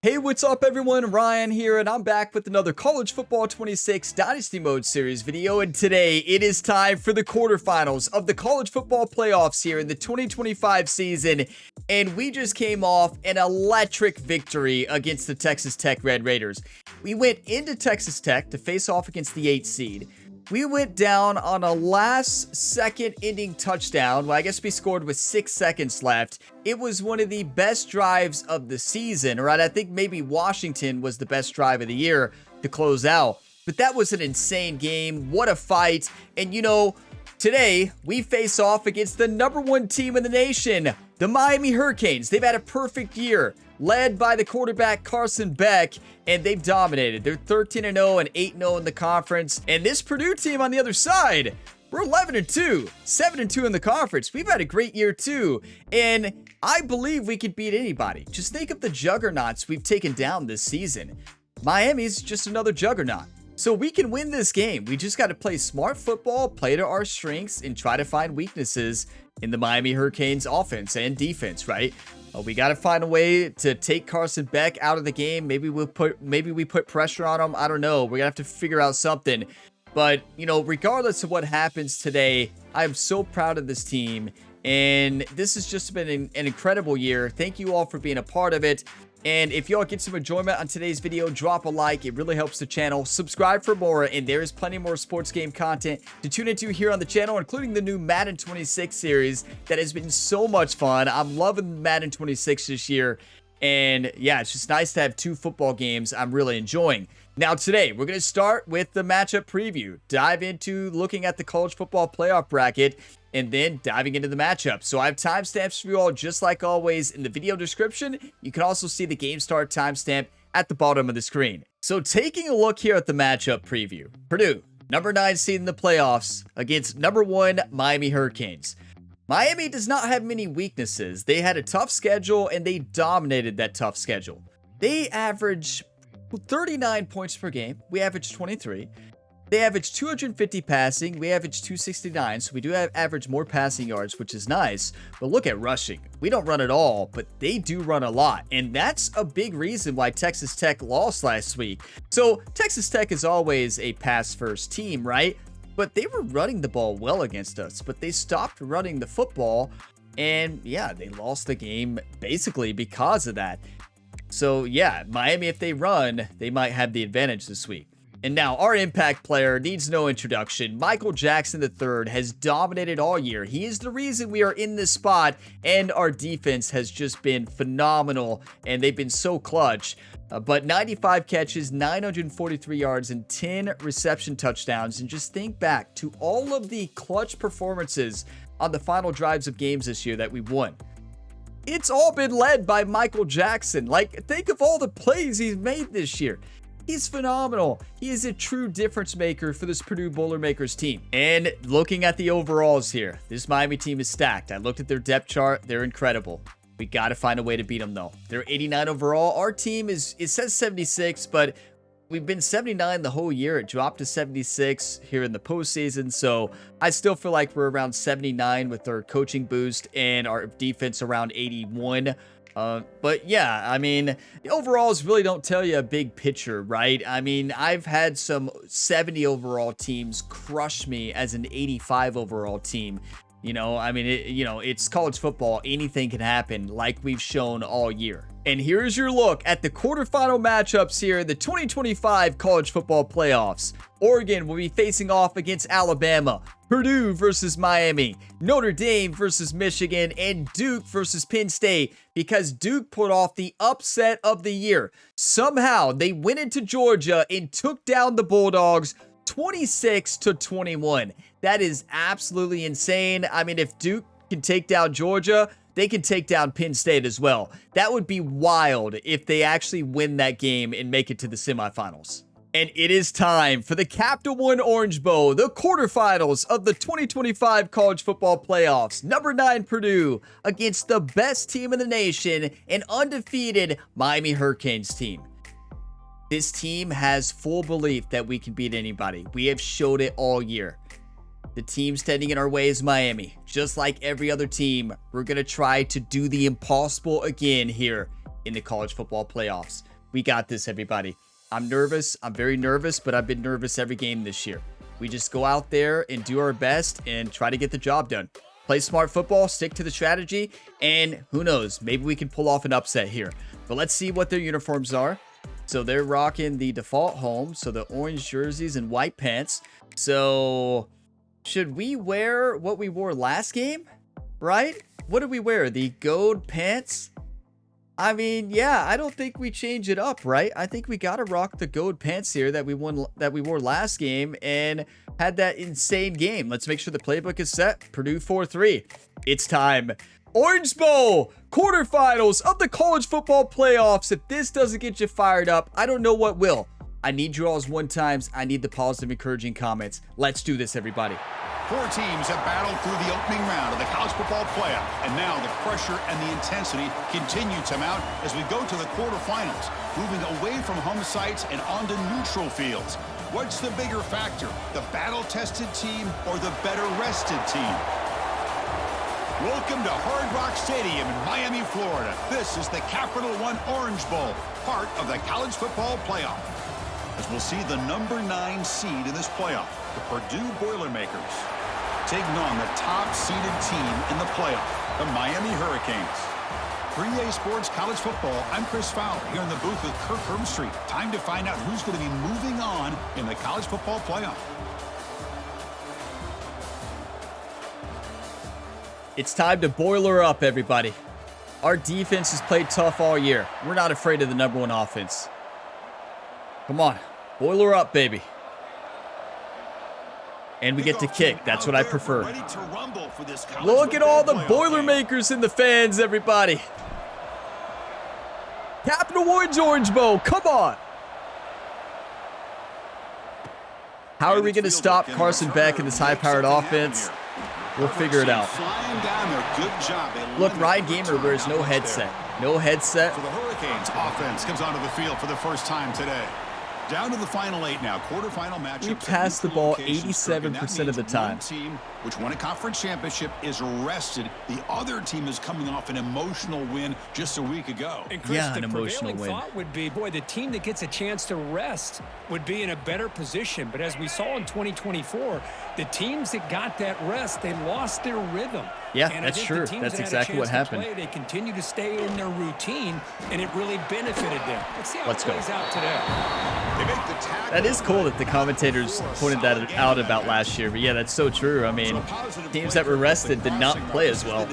Hey, what's up everyone? Ryan here, and I'm back with another College Football 26 Dynasty Mode Series video, and today it is time for the quarterfinals of the College Football Playoffs here in the 2025 season, and we just came off an electric victory against the Texas Tech Red Raiders. We went into Texas Tech to face off against the 8th seed. We went down on a last-second ending touchdown. Well, I guess we scored with 6 seconds left. It was one of the best drives of the season, right? I think maybe Washington was the best drive of the year to close out. But that was an insane game. What a fight. And, you know, today we face off against the #1 team in the nation, the Miami Hurricanes. They've had a perfect year, led by the quarterback Carson Beck, and they've dominated. They're 13-0 and 8-0 in the conference. And this Purdue team on the other side, we're 11-2, 7-2 in the conference. We've had a great year too, and I believe we could beat anybody. Just think of the juggernauts we've taken down this season. Miami's just another juggernaut. So we can win this game. We just got to play smart football, play to our strengths, and try to find weaknesses in the Miami Hurricanes offense and defense, right? We got to find a way to take Carson Beck out of the game. Maybe we put pressure on him. I don't know. We're going to have to figure out something. But, you know, regardless of what happens today, I'm so proud of this team. And this has just been an incredible year. Thank you all for being a part of it. And if y'all get some enjoyment on today's video, drop a like. It really helps the channel. Subscribe for more, and there is plenty more sports game content to tune into here on the channel, including the new Madden 26 series that has been so much fun. I'm loving Madden 26 this year. And yeah, it's just nice to have 2 football games I'm really enjoying. Now today, we're going to start with the matchup preview, dive into looking at the college football playoff bracket, and then diving into the matchup. So I have timestamps for you all, just like always, in the video description. You can also see the game start timestamp at the bottom of the screen. So taking a look here at the matchup preview, Purdue, #9 seed in the playoffs against #1 Miami Hurricanes. Miami does not have many weaknesses. They had a tough schedule, and they dominated that tough schedule. They average 39 points per game. We average 23. They average 250 passing. We average 269. So we do have average more passing yards, which is nice. But look at rushing. We don't run at all, but they do run a lot. And that's a big reason why Texas Tech lost last week. So Texas Tech is always a pass-first team, right? But they were running the ball well against us. But they stopped running the football. And yeah, they lost the game basically because of that. So yeah, Miami, if they run, they might have the advantage this week. And now our impact player needs no introduction. Michael Jackson III has dominated all year. He is the reason we are in this spot, and our defense has just been phenomenal, and they've been so clutch. But 95 catches, 943 yards, and 10 reception touchdowns. And just think back to all of the clutch performances on the final drives of games this year that we won. It's all been led by Michael Jackson. Like, think of all the plays he's made this year. He's phenomenal. He is a true difference maker for this Purdue Boilermakers team. And looking at the overalls here, this Miami team is stacked. I looked at their depth chart. They're incredible. We got to find a way to beat them, though. They're 89 overall. Our team it says 76, but we've been 79 the whole year. It dropped to 76 here in the postseason. So I still feel like we're around 79 with our coaching boost and our defense around 81. But yeah, I mean, the overalls really don't tell you a big picture, right? I mean, I've had some 70 overall teams crush me as an 85 overall team. You know, I mean, it's college football. Anything can happen, like we've shown all year. And here's your look at the quarterfinal matchups here in the 2025 college football playoffs. Oregon will be facing off against Alabama, Purdue versus Miami, Notre Dame versus Michigan, and Duke versus Penn State, because Duke put off the upset of the year. Somehow they went into Georgia and took down the Bulldogs 26-21. That is absolutely insane. I mean, if Duke can take down Georgia, they can take down Penn State as well. That would be wild if they actually win that game and make it to the semifinals. And it is time for the Capital One Orange Bowl, the quarterfinals of the 2025 college football playoffs. #9 Purdue against the best team in the nation, an undefeated Miami Hurricanes team. This team has full belief that we can beat anybody. We have showed it all year. The team standing in our way is Miami. Just like every other team, we're going to try to do the impossible again here in the college football playoffs. We got this, everybody. I'm nervous. I'm very nervous, but I've been nervous every game this year. We just go out there and do our best and try to get the job done. Play smart football, stick to the strategy, and who knows, maybe we can pull off an upset here. But let's see what their uniforms are. So they're rocking the default home, so the orange jerseys and white pants. So should we wear what we wore last game, right? What did we wear? The gold pants? I mean, yeah, I don't think we change it up, right? I think we got to rock the gold pants here that we wore last game and had that insane game. Let's make sure the playbook is set. Purdue 4-3. It's time. Orange Bowl, quarterfinals of the college football playoffs. If this doesn't get you fired up, I don't know what will. I need you all's one times. I need the positive, encouraging comments. Let's do this, everybody. 4 teams have battled through the opening round of the college football playoff, and now the pressure and the intensity continue to mount as we go to the quarterfinals, moving away from home sites and onto neutral fields. What's the bigger factor, the battle-tested team or the better-rested team? Welcome to Hard Rock Stadium in Miami, Florida. This is the Capital One Orange Bowl, part of the college football playoff. As we'll see the number 9 seed in this playoff, the Purdue Boilermakers, taking on the top-seeded team in the playoff, the Miami Hurricanes. 3A Sports College Football, I'm Chris Fowler, here in the booth with Kirk Herbstreit. Time to find out who's going to be moving on in the college football playoff. It's time to boiler up, everybody. Our defense has played tough all year. We're not afraid of the number 1 offense. Come on, boiler up, baby. And we get to kick. That's what I prefer. Look at all the Boilermakers in the fans, everybody. Capital One's Orange Bowl. Come on. How are we going to stop Carson Beck in this high-powered offense? We'll figure it out. Look, Ryan Gamer wears no headset. No headset. So the Hurricanes offense comes onto the field for the first time today. Down to the final 8 now. Quarterfinal matchup. We pass the ball 87% of the time. One team which won a conference championship is rested. The other team is coming off an emotional win just a week ago. And Chris, yeah, an emotional win. Thought would be, boy, the team that gets a chance to rest would be in a better position. But as we saw in 2024, the teams that got that rest, they lost their rhythm. Yeah, and that's true. That's exactly what happened. They continue to stay in their routine, and it really benefited them. Let's see how it plays out today. That is cool that the commentators pointed that out about last year. But yeah, that's so true. I mean, teams that were rested did not play as well.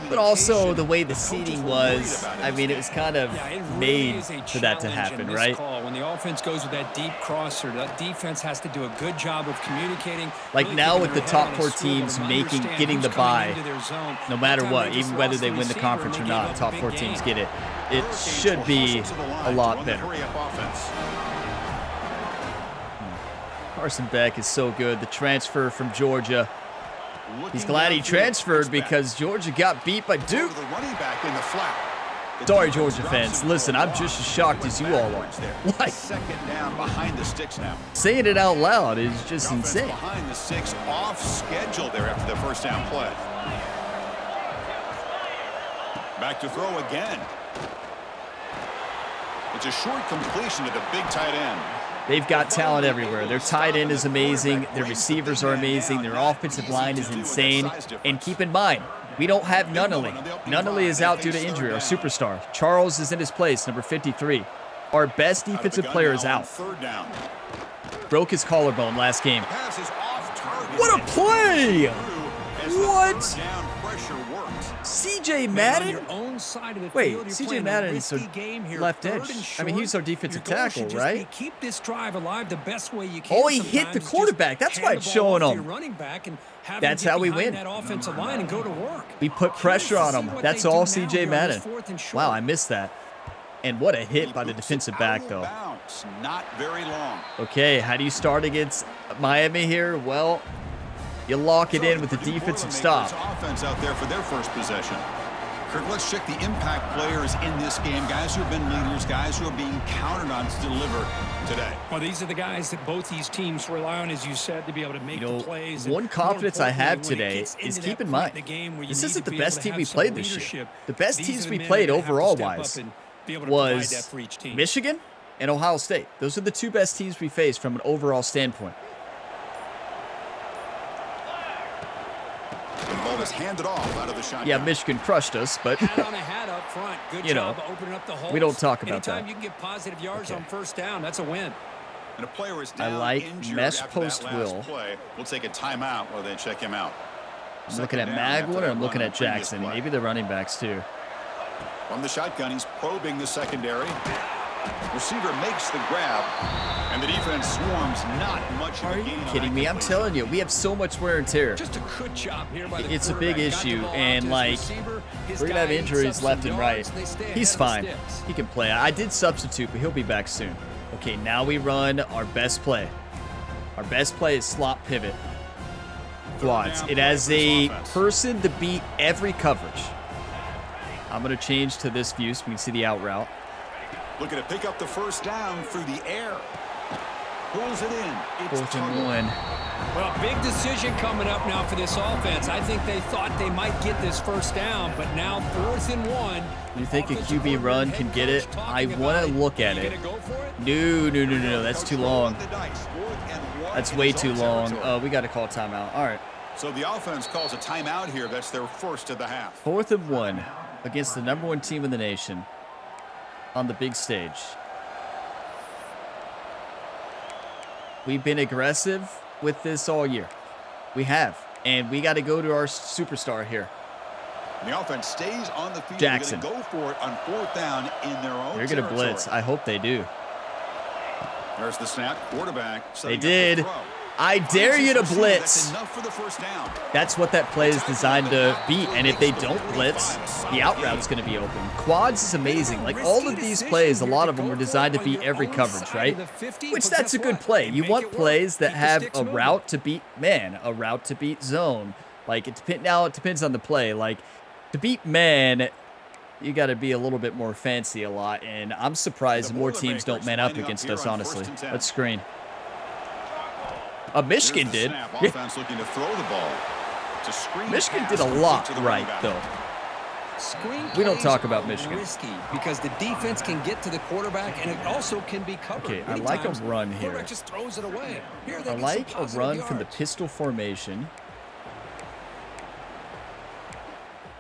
But also the way the seeding was, I mean, it was kind of made for that to happen, right? When the offense goes with that deep crosser, that defense has to do a good job of communicating. Like now with the top 4 teams getting the bye, no matter what, even whether they win the conference or not, top 4 teams get it. It should be a lot better. Carson Beck is so good. The transfer from Georgia. He's glad he transferred because Georgia got beat by Duke. Sorry, Georgia fans. Listen, I'm just as shocked as you all are. Like, saying it out loud is just insane. Behind the 6, off schedule there after the first down play. Back to throw again. It's a short completion to the big tight end. They've got talent everywhere. Their tight end is amazing. Their receivers are amazing. Their offensive line is insane. And keep in mind, we don't have Nunnally. Nunnally is out due to injury, our superstar. Charles is in his place, number 53. Our best defensive player is out. Broke his collarbone last game. What a play! What? CJ Madden? Wait, CJ Madden's our left edge. I mean, he's our defensive tackle, right? Keep this drive alive the best way you can. Oh, he hit the quarterback. That's why it's showing him. That's how we win. We put pressure on him. That's all CJ Madden. Wow, I missed that. And what a hit by the defensive back, though. Not very long. Okay, how do you start against Miami here? Well, you lock it in with the defensive stop. Offense out there for their first possession. Kirk, let's check the impact players in this game. Guys who have been leaders, guys who are being counted on to deliver today. Well, these are the guys that both these teams rely on, as you said, to be able to make the plays. One confidence I have today is keep in mind, this isn't the best team we played this year. The best teams we played overall-wise be able to provide that was for each team. Michigan and Ohio State. Those are the two best teams we faced from an overall standpoint. The ball is handed off out of the shotgun. Yeah, Michigan crushed us, but Hat on a hat up front. Good job of opening up the holes. we don't talk about Anytime that. you can get positive yards on first down, that's a win. And a player is down, I like injured mesh after that post last will. play. We'll take a timeout while they check him out. I'm looking at Magwood and I'm looking at Jackson. Maybe the running backs too. From the shotgun, he's probing the secondary. Receiver makes the grab, and the defense swarms. Not much of a gain. Are you on kidding that me? I'm completion. telling you, we have so much wear and tear. Just a good job here by the It's a big quarterback. Got the issue, ball out and to his like receiver. His we're gonna guy have eats injuries up left some and right. yards. They stay He's ahead fine. of the sticks. He can play. I did substitute, but he'll be back soon. Okay, now we run our best play. Our best play is slot pivot. Quads. It has a person to beat every coverage. I'm gonna change to this view so we can see the out route. Looking to pick up the first down through the air. Pulls it in. It's 4th and 1. Well, big decision coming up now for this offense. I think they thought they might get this first down, but now 4th and 1. You think a QB run can get it? I want to look at it. No. That's too long. That's way too long. We got to call timeout. All right. So the offense calls a timeout here. That's their first of the half. 4th and 1 against the #1 team in the nation on the big stage. We've been aggressive with this all year. We have. And we got to go to our superstar here. The offense stays on the field. Jackson. They're going to go for it on 4th down in their own They're going to blitz. I hope they do. There's the snap. Quarterback. They did. I dare you to blitz. That's enough for the first down. That's what that play is designed to beat. And if they don't blitz, the out route is going to be open. Quads is amazing. Like all of these plays, a lot of them were designed to beat every coverage, right? Which that's a good play. You want plays that have a route to beat man, a route to beat zone. Like it depends on the play. Like to beat man, you got to be a little bit more fancy a lot. And I'm surprised more teams don't man up against us, honestly. Let's screen. Michigan did. Offense looking to throw the ball. Michigan did a lot right, though. We don't talk about Michigan. Risky because the defense can get to the quarterback and it also can be covered. Okay, I like a run here. Quarterback just throws it away. I like a run from the pistol formation.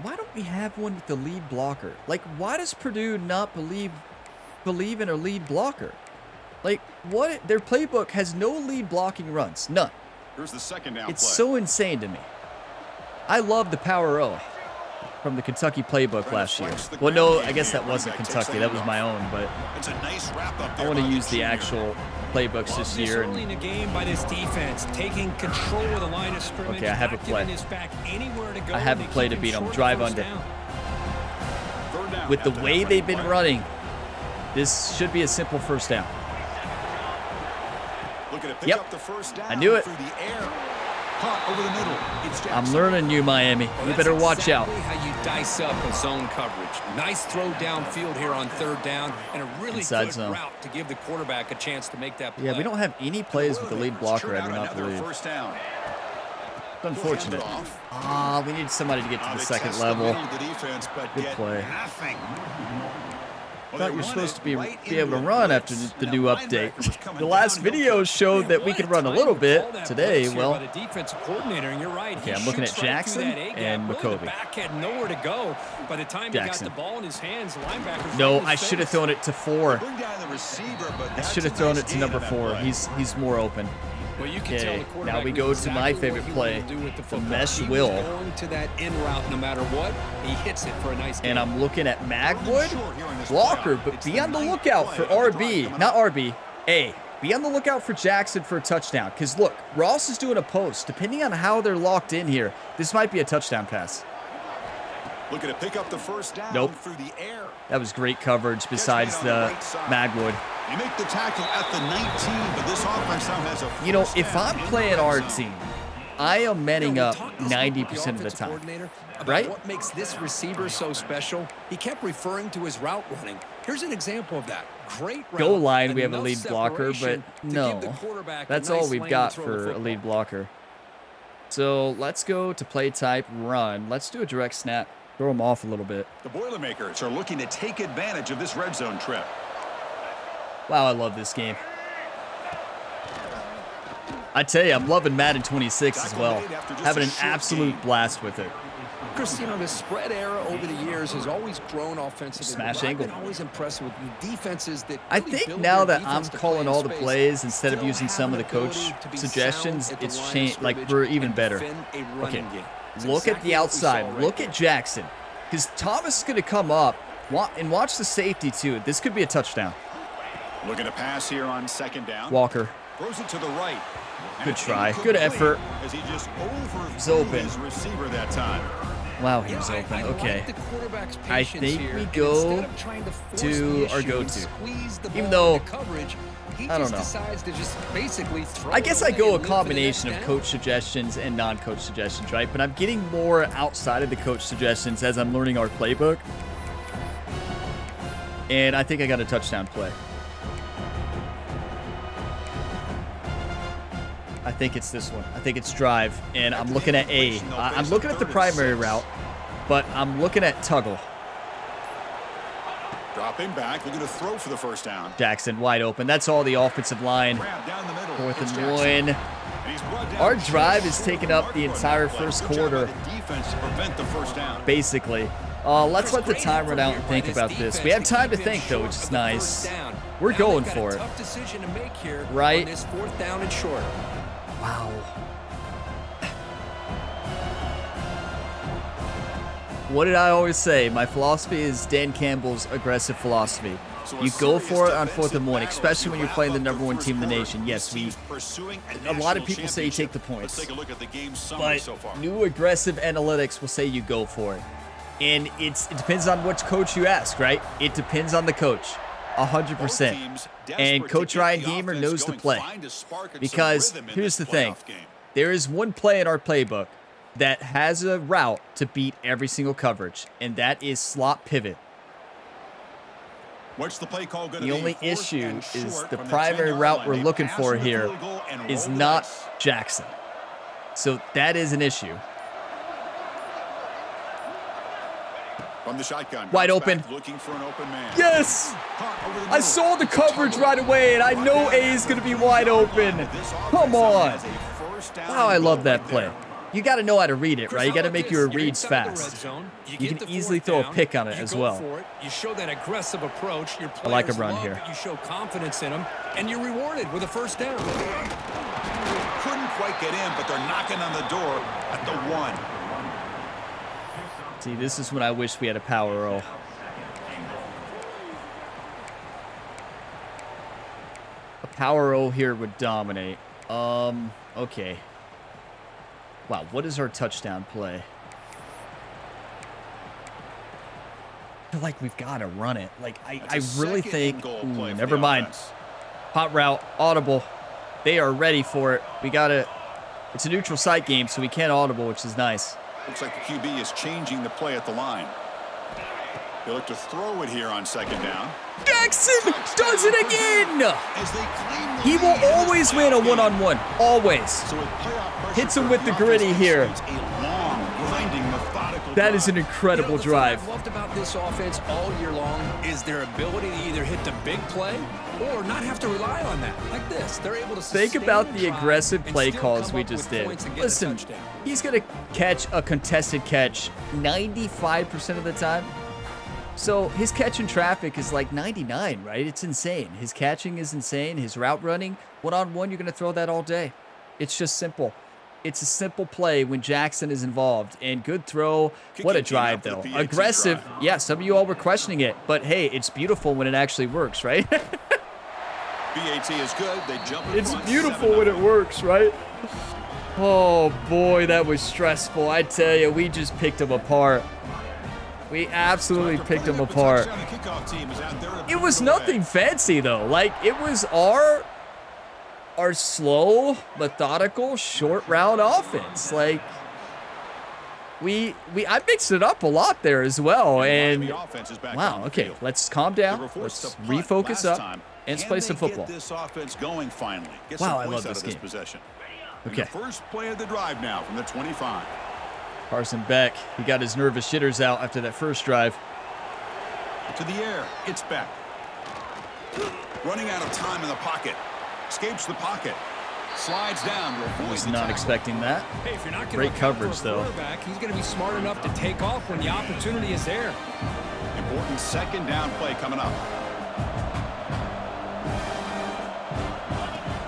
Why don't we have one with the lead blocker? Like, why does Purdue not believe in a lead blocker? Like, what? Their playbook has no lead blocking runs. None. Here's the second down It's play. so insane to me. I love the power O from the Kentucky playbook last year. Well, no, I guess that wasn't Kentucky. That was my own, but It's a nice wrap up I there want to by the use the junior. actual playbooks this year. Early in the game by this defense, taking control of the line of scrimmage. Okay, I have a not giving play. his back anywhere to go. I have a They play keep to him beat 'em. short Drive first under. down. Third down With the after way that they've been play. running, this should be a simple first down. Looking to pick Yep. up the first down I knew it. through the air. Caught over the middle. It's I'm Jackson. learning you, Miami. You better watch out. Exactly how you dice up a zone coverage. Nice throw downfield here on 3rd down, and a really Inside good zone. route to give the quarterback a chance to make that play. Yeah, we don't have any plays with the lead blocker, I do not Another believe. first down. It's unfortunate. We need somebody to get to the They second test the level. middle of the defense, but Good get play. nothing. I thought you were supposed to be able to run after the new update. The last video showed that we could run a little bit. Today, well, okay, I'm looking at Jackson and McCovey. Back had nowhere to go. By the time Jackson. he got the ball in his hands, linebackers. no, I should have thrown it to 4. Bring down the receiver, but I that's should have a thrown nice it to gain number on that 4. play. He's more open. Well, you can tell Okay, the now quarterback we knew go to my exactly favorite what he play, wanted to do with the the football. mesh He was will. going to that in route no matter what. He hits it for a nice And gain. I'm looking at Magwood. Blocker, but be on the lookout for RB. Not RB. A. Be on the lookout for Jackson for a touchdown. Because, look, Ross is doing a post. Depending on how they're locked in here, this might be a touchdown pass. Looking to pick up the first down Nope. through the air. That was great coverage besides the Magwood. You make the tackle at the 19, but this offense now has a You know, first if down I'm in playing the our red zone. team, I am manning up We talked this week with 90% of the offensive time. coordinator about Right? What makes this receiver so special? He kept referring to his route running. Here's an example of that. Great route. Goal line, we have a enough lead blocker, but separation to give no. the quarterback a That's nice all we've lane got to throw for the a football. lead blocker. So let's go to play type run. Let's do a direct snap. Throw him off a little bit. The Boilermakers are looking to take advantage of this red zone trip. Wow, I love this game. I tell you, I'm loving Madden 26 as well. Having an absolute blast with it. Chris, you know, the spread era over the years has always grown offensively. Smash angle. I've been always impressed with the defenses that I really think build now their that I'm defense to calling play in all the space, plays instead of still using some of the have an coach ability to be suggestions, sound at the it's line of changed. Like, scrimmage we're even and better. defend a running Okay, game. It's look at exactly the what we saw outside. right Look there. at Jackson. Because Thomas is going to come up. And watch the safety, too. This could be a touchdown. Looking to pass here on second down. Walker. Throws it to the right. And Good it's try. incomplete Good effort. As he just overthrew He's open. his receiver that time. Wow, he was Yeah, open. I Okay. like the quarterback's I patience think here, we and go instead of trying to force to the our issue go-to. and squeeze the Even ball though, into coverage, he I don't just know. decides to just basically throw I it guess I away go a and live for the combination next of down. coach suggestions and non-coach suggestions, right? But I'm getting more outside of the coach suggestions as I'm learning our playbook. And I think I got a touchdown play. I think it's this one. I think it's drive. And I'm looking at A. I'm looking at the primary route, but I'm looking at Tuggle. Dropping back, looking to throw for the first down. Jackson wide open. That's all the offensive line. Grab down the middle. Fourth It's and Jackson. one. And he's brought down Our just drive is short taking of up the mark entire on that play. first Good job quarter. by the defense to prevent the first down. Basically. Let's let the time run out and think about this. We have time to think, though, which is nice. We're going for it. Tough decision to make here Right? on this fourth down and short. Wow. What did I always say? My philosophy is Dan Campbell's aggressive philosophy. You go for it on 4th and 1, especially when you're playing the #1 team in the nation. Yes, a lot of people say you take the points, Let's take a look at the game summary but so far. new aggressive analytics will say you go for it. And it depends on which coach you ask, right? It depends on the coach, 100%. And Coach Ryan Gamer knows the play. Because here's the thing. There is one play in our playbook that has a route to beat every single coverage, and that is slot pivot. What's the play call gonna The be? only Fourth issue and is short the from primary 10-yard route line. we're They looking pass for on the here field goal and is roll the not dice. Jackson. So that is an issue. From the shotgun. Wide drops open. back, looking for an open man. Yes! Caught over the I middle. saw the coverage right away, and I know A is going to be wide open. Come on. Wow, I love that play. You got to know how to read it, right? You got to make your reads fast. You can easily throw a pick on it as well. You show that aggressive approach. Your I like a players run love here. that you show confidence in them, and you're rewarded with a first down. Couldn't quite get in, but they're knocking on the door at the 1. See, this is when I wish we had a power roll. A power roll here would dominate. Okay. Wow, what is our touchdown play? I feel like we've got to run it. Like, I really think... Ooh, never mind. Hot route, audible. They are ready for it. We got to... It's a neutral site game, so we can't audible, which is nice. Looks like the QB is changing the play at the line. They look to throw it here on second down. Jackson does it again! As they claim the He will lead in this always win a playoff game. one-on-one. Always. So with playoff pressure Hits him for with the offense, gritty here. it's a long, grinding, methodical That is an drive. incredible The thing drive. I've loved about this offense all year long is their ability to either hit the big play or not have to rely on that. Like this, they're able to Think sustain about the drive aggressive and play still calls come we up just with did. points and get a Listen, touchdown. he's going to catch a contested catch 95% of the time. So his catch in traffic is like 99, right? It's insane. His catching is insane. His route running, one-on-one, you're going to throw that all day. It's just simple. It's a simple play when Jackson is involved. And good throw. What a drive, though. Aggressive. Yeah, some of you all were questioning it. But, hey, it's beautiful when it actually works, right? BAT is good. They jump in It's front, beautiful when it 7-0. works, right? Oh, boy, that was stressful. I tell you, we just picked them apart. We absolutely After picked putting them up a apart. touchdown, the kickoff team is out there to It bring was it away. nothing fancy, though. Like, it was our slow, methodical, short route offense. Like, I mixed it up a lot there as well. And, Miami offense is back wow, on the okay, field. let's calm They down. were forced Let's to punt refocus last up, time. and let's Can play they some get football. this offense going finally? Get Wow, some I points love out this of this game. possession. Okay. The first play of the drive now from the 25. Carson Beck, he got his nervous jitters out after that first drive. To the air, it's Beck. Running out of time in the pocket. Escapes the pocket. Slides down to avoid Was the not tackle. expecting that. Hey, if you're not Great coverage, though. He's going to be smart enough to take off when the opportunity is there. Important second down play coming up.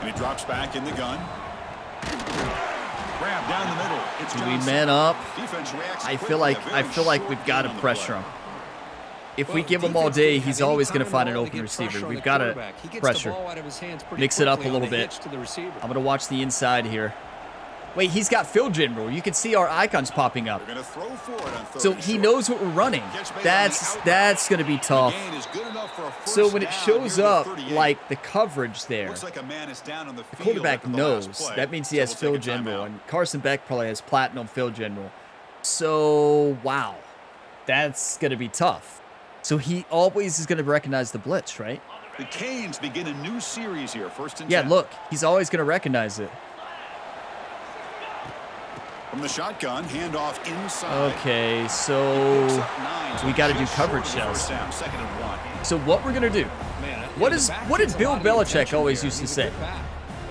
And he drops back in the gun. Grab down the middle. It's We Johnson. man up. Defense reacts I quickly. feel A like very we've short got gain to on the pressure play. him. If we give him all day, he's always going to find an open receiver. We've got to pressure. Mix it up a little bit. I'm going to watch the inside here. Wait, he's got field general. You can see our icons popping up. They're gonna throw for it on third So and he short. knows what we're running. That's going to be tough. The gain is good enough for a first So when it down shows near the up 38. like the coverage there, Looks like a man is down on the the field quarterback after the last knows. play. That means he So has we'll field take a general, timeout. and Carson Beck probably has platinum field general. So, wow. That's going to be tough. So he always is going to recognize the blitz, right? The Canes begin a new series here. First and Yeah, 10. look. He's always going to recognize it. From the shotgun, handoff inside. Okay, Picks so up 9, so we got to do just coverage short of the shells. first down, second and 1. So what we're going to do, what did Bill Belichick always used to say?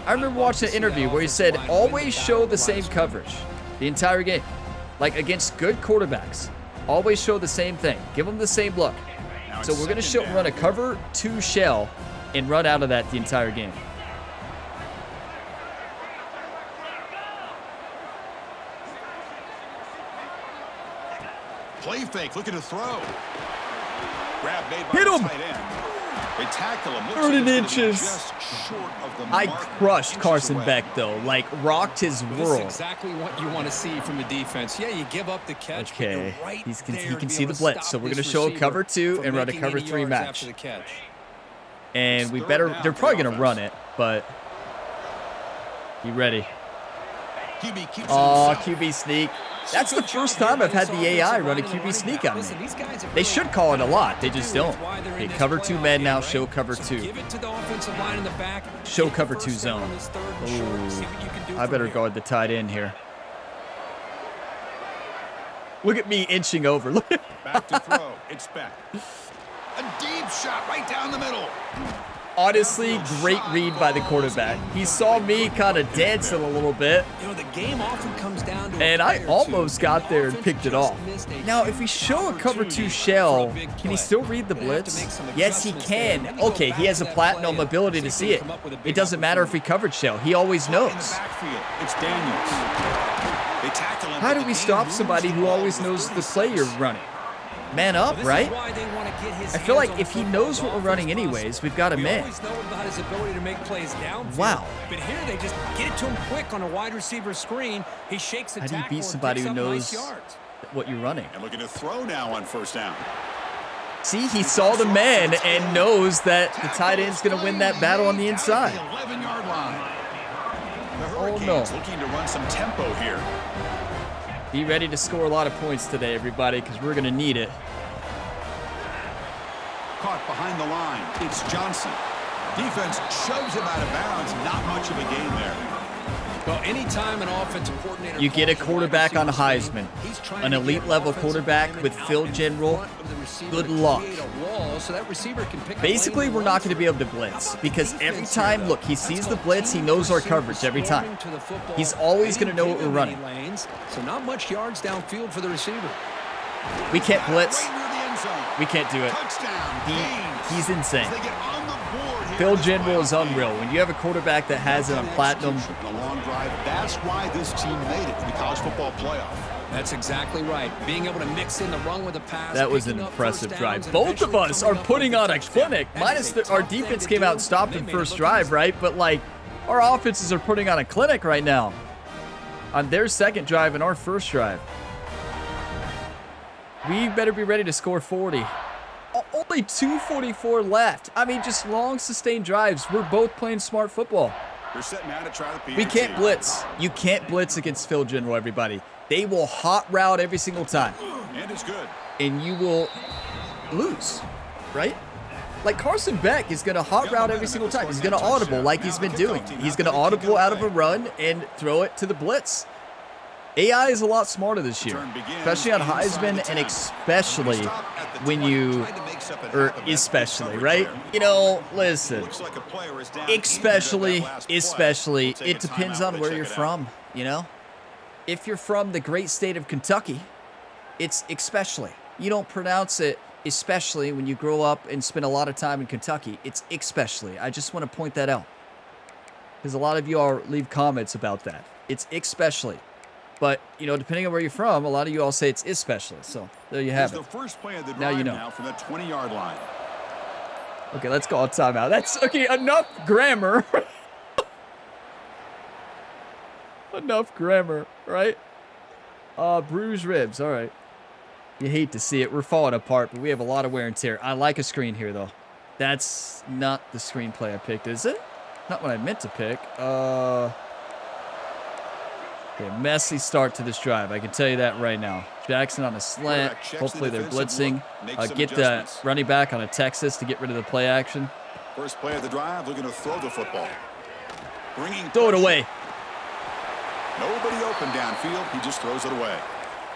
I remember watching an interview where he said, always show the same coverage the entire game. Like against good quarterbacks, always show the same thing. Give them the same look. Now it's So we're going to second down. run a cover 2 shell and run out of that the entire game. Play fake, looking to throw. Grab made by Hit the him. tight end. They tackle him. Looks 30 like it's gonna be inches. just short of the I mark, crushed inches Carson away. Beck, though. Like, rocked his This is world. exactly what you want to see from the defense. Yeah, you give up the catch, but you're Okay, right he there can to be see able the to blitz, stop so we're going to this show a receiver cover 2 from and run a making cover any 3 yards match. after the catch. And we Third better, down they're for probably the going to run it, offense. but you ready? QB keeps it Oh, himself. QB sneak. That's the first time I've had the AI run a QB sneak on me. They should call it a lot. They just don't. Okay, cover 2 men now, show cover 2. Give it to the offensive line in the back. Show Get cover first 2 down zone. on this third and short. See what you can do I from better here. guard the tight end here. Look at me inching over. Look at Back to throw. It's back. A deep shot right down the middle. honestly, great read by the quarterback. He saw me kind of dancing a little bit, You know, the game often comes down to a and I play or two. almost got there and Offense picked it just off. missed a Now, if we huge show a cover 2 opportunity shell, for a big can he play. still read the Gonna have to blitz? make some Yes, he adjustments there. can. Maybe go Okay, he back has to a that platinum play ability and to see see if it. he can come up with a It big doesn't matter if we coverage shell. He always In the knows. backfield, it's Daniels. They tackle him. How but do the we game stop moves somebody the who ball always with knows the 36. play you're running? Man up, This is right? why they want to get his I feel hands like on if the he football knows what we're as running often as anyways, possible. we've got a We man. always know about his ability to make plays downfield. Wow. But here they just get it to him quick on a wide receiver screen. He shakes the How do you tackle beat and somebody picks who up nice knows yards. what you're running? And looking to throw now on first down. See, he saw the man and knows that the tight end's going to win that battle on the inside. 11-yard line. The Oh, Hurricanes no. looking to run some tempo here. Be ready to score a lot of points today, everybody, because we're going to need it. Caught behind the line. It's Johnson. Defense shoves him out of bounds. Not much of a gain there. Well, anytime an offensive coordinator You get a calls quarterback wide on receiver Heisman, screen, he's trying an to get elite level offensive quarterback linemen with out field in general. front of the receiver Good to luck. create a wall so that receiver can pick a Basically, lane we're and not run going to through. be able to blitz because every Defense here, time, though. look, he sees That's the called blitz, he team knows our receiver coverage every time. swarming to the football. He's always They going to know didn't what give we're him any running. lanes, so not much yards downfield for the receiver. We can't blitz. Right near the end zone. We can't do it. Touchdown. Canes. He's insane. As they get on the board here Phil in this General is playoff game. unreal. When you have a quarterback that has it on platinum, Execution and a long drive. That's why this team made it to the college football playoff. That's exactly right. Being able to mix in the run with a pass. that was an picking up impressive first drive. downs, and Both of eventually us are coming up putting with on a touchdown. clinic. That Minus is a our tough thing defense to came do, out and stopped and in they made it first look drive, easy. right? But like, our offenses are putting on a clinic right now on their second drive and our first drive. We better be ready to score 40. Only 2:44 left. I mean, just long, sustained drives. We're both playing smart football. They're setting out to try the PAT. We can't blitz. You can't blitz against Phil General, everybody. They will hot route every single time, And it's good. and you will lose, right? Like Carson Beck is going to hot route every single time. He's going to audible like he's been doing. He's going to audible out of a run and throw it to the blitz. AI is a lot smarter this year, especially on Heisman and especially when you, or especially, right? You know, listen, especially, it depends on where you're from, you know? If you're from the great state of Kentucky, it's especially. You don't pronounce it especially when you grow up and spend a lot of time in Kentucky. It's especially. I just want to point that out, because a lot of you all leave comments about that. It's especially. But, you know, depending on where you're from, a lot of you all say it's especially. So, there you have it. The first play of the Now you know. now from the 20-yard line. Okay, let's call a timeout. That's, okay, enough grammar. Enough grammar, right? Bruised ribs, all right. You hate to see it. We're falling apart, but we have a lot of wear and tear. I like a screen here, though. That's not the screenplay I picked, is it? Not what I meant to pick. Okay, messy start to this drive. I can tell you that right now. Jackson on a slant. Hopefully they're blitzing. Get the running back on a Texas to get rid of the play action. First play of the drive, looking to throw the football. Throw it away. Nobody open downfield. He just throws it away.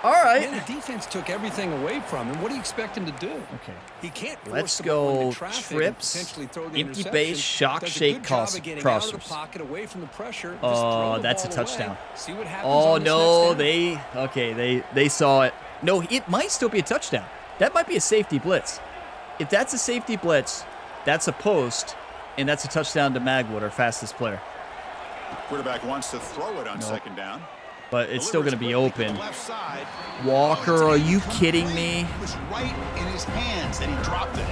All right. Yeah, the defense took everything away from him. What do you expect him to do? Okay. He can't force Let's the ball go into traffic and trips, potentially throw the empty interception. base, shock, Does a shake, good job of getting out of the crossers. pocket, away from the pressure. Just Oh, throw the that's a ball touchdown. away. See what happens Oh, on this no, next down. they saw it. No, it might still be a touchdown. That might be a safety blitz. If that's a safety blitz, that's a post, and that's a touchdown to Magwood, our fastest player. Quarterback wants to throw it on second down. But it's still going to be open. Left side. Walker, are you kidding me? It was right in his hands, and he dropped it.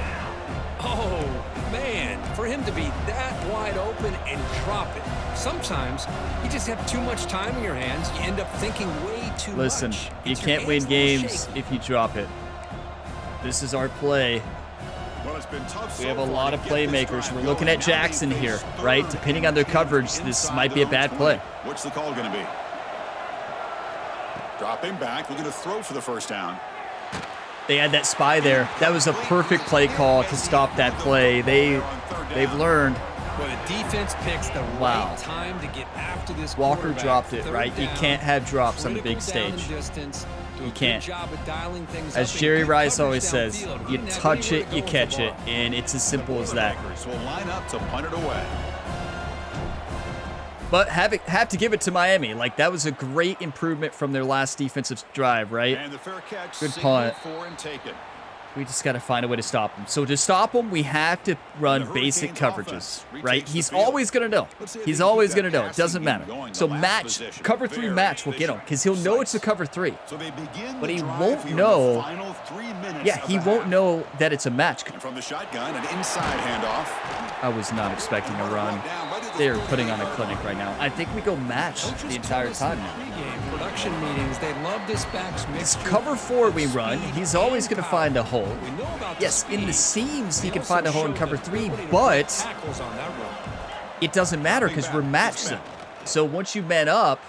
Oh, man, for him to be that wide open and drop it. Sometimes you just have too much time in your hands. You end up thinking way too much. Listen, you It's your can't win hands a little games shaky. if you drop it. This is our play. Well, it's been tough. We have a lot of playmakers. We're looking at Jackson here, right? Depending on their coverage, this might be a bad play. What's the call going to be? Dropping back, looking to throw for the first down. They had that spy there. That was a perfect play call to stop that play. They've learned. Well, the defense picks the Wow. right time to get after this Walker quarterback. dropped it, Third right? You down, can't have drops on the big critical down and stage. distance. Do a You good can't. job of dialing things As up and Jerry get Rice coverage always says, downfield. you Didn't have touch anywhere it, to you go with catch the it, ball. and it's as simple as that. Quarterbacks will line up to punt it away. But have to give it to Miami. Like, that was a great improvement from their last defensive drive, right? And the fair catch, Good signaled punt. for and taken. We just got to find a way to stop him. So to stop him, we have to run basic coverages, right? He's always going to know. He's always going to know. It doesn't matter. So match, cover 3 match will get him, because he'll know it's a cover 3. So they begin But the he drive won't here in know- the final 3 minutes Yeah, of he the won't half. know that it's a match. And from the shotgun, an inside handoff. I was not expecting a run. They're putting on a clinic right now. I think we go match Coaches the tell entire us in time now. pregame production meetings, they love this back's It's mixture cover 4 we of run. speed He's always and going to power. find a hole. We know about Yes, the in the speed. seams, he They can also find a hole in showed cover the 3, ability to but make tackles on that run. it doesn't matter because we're match zone. So once you man up,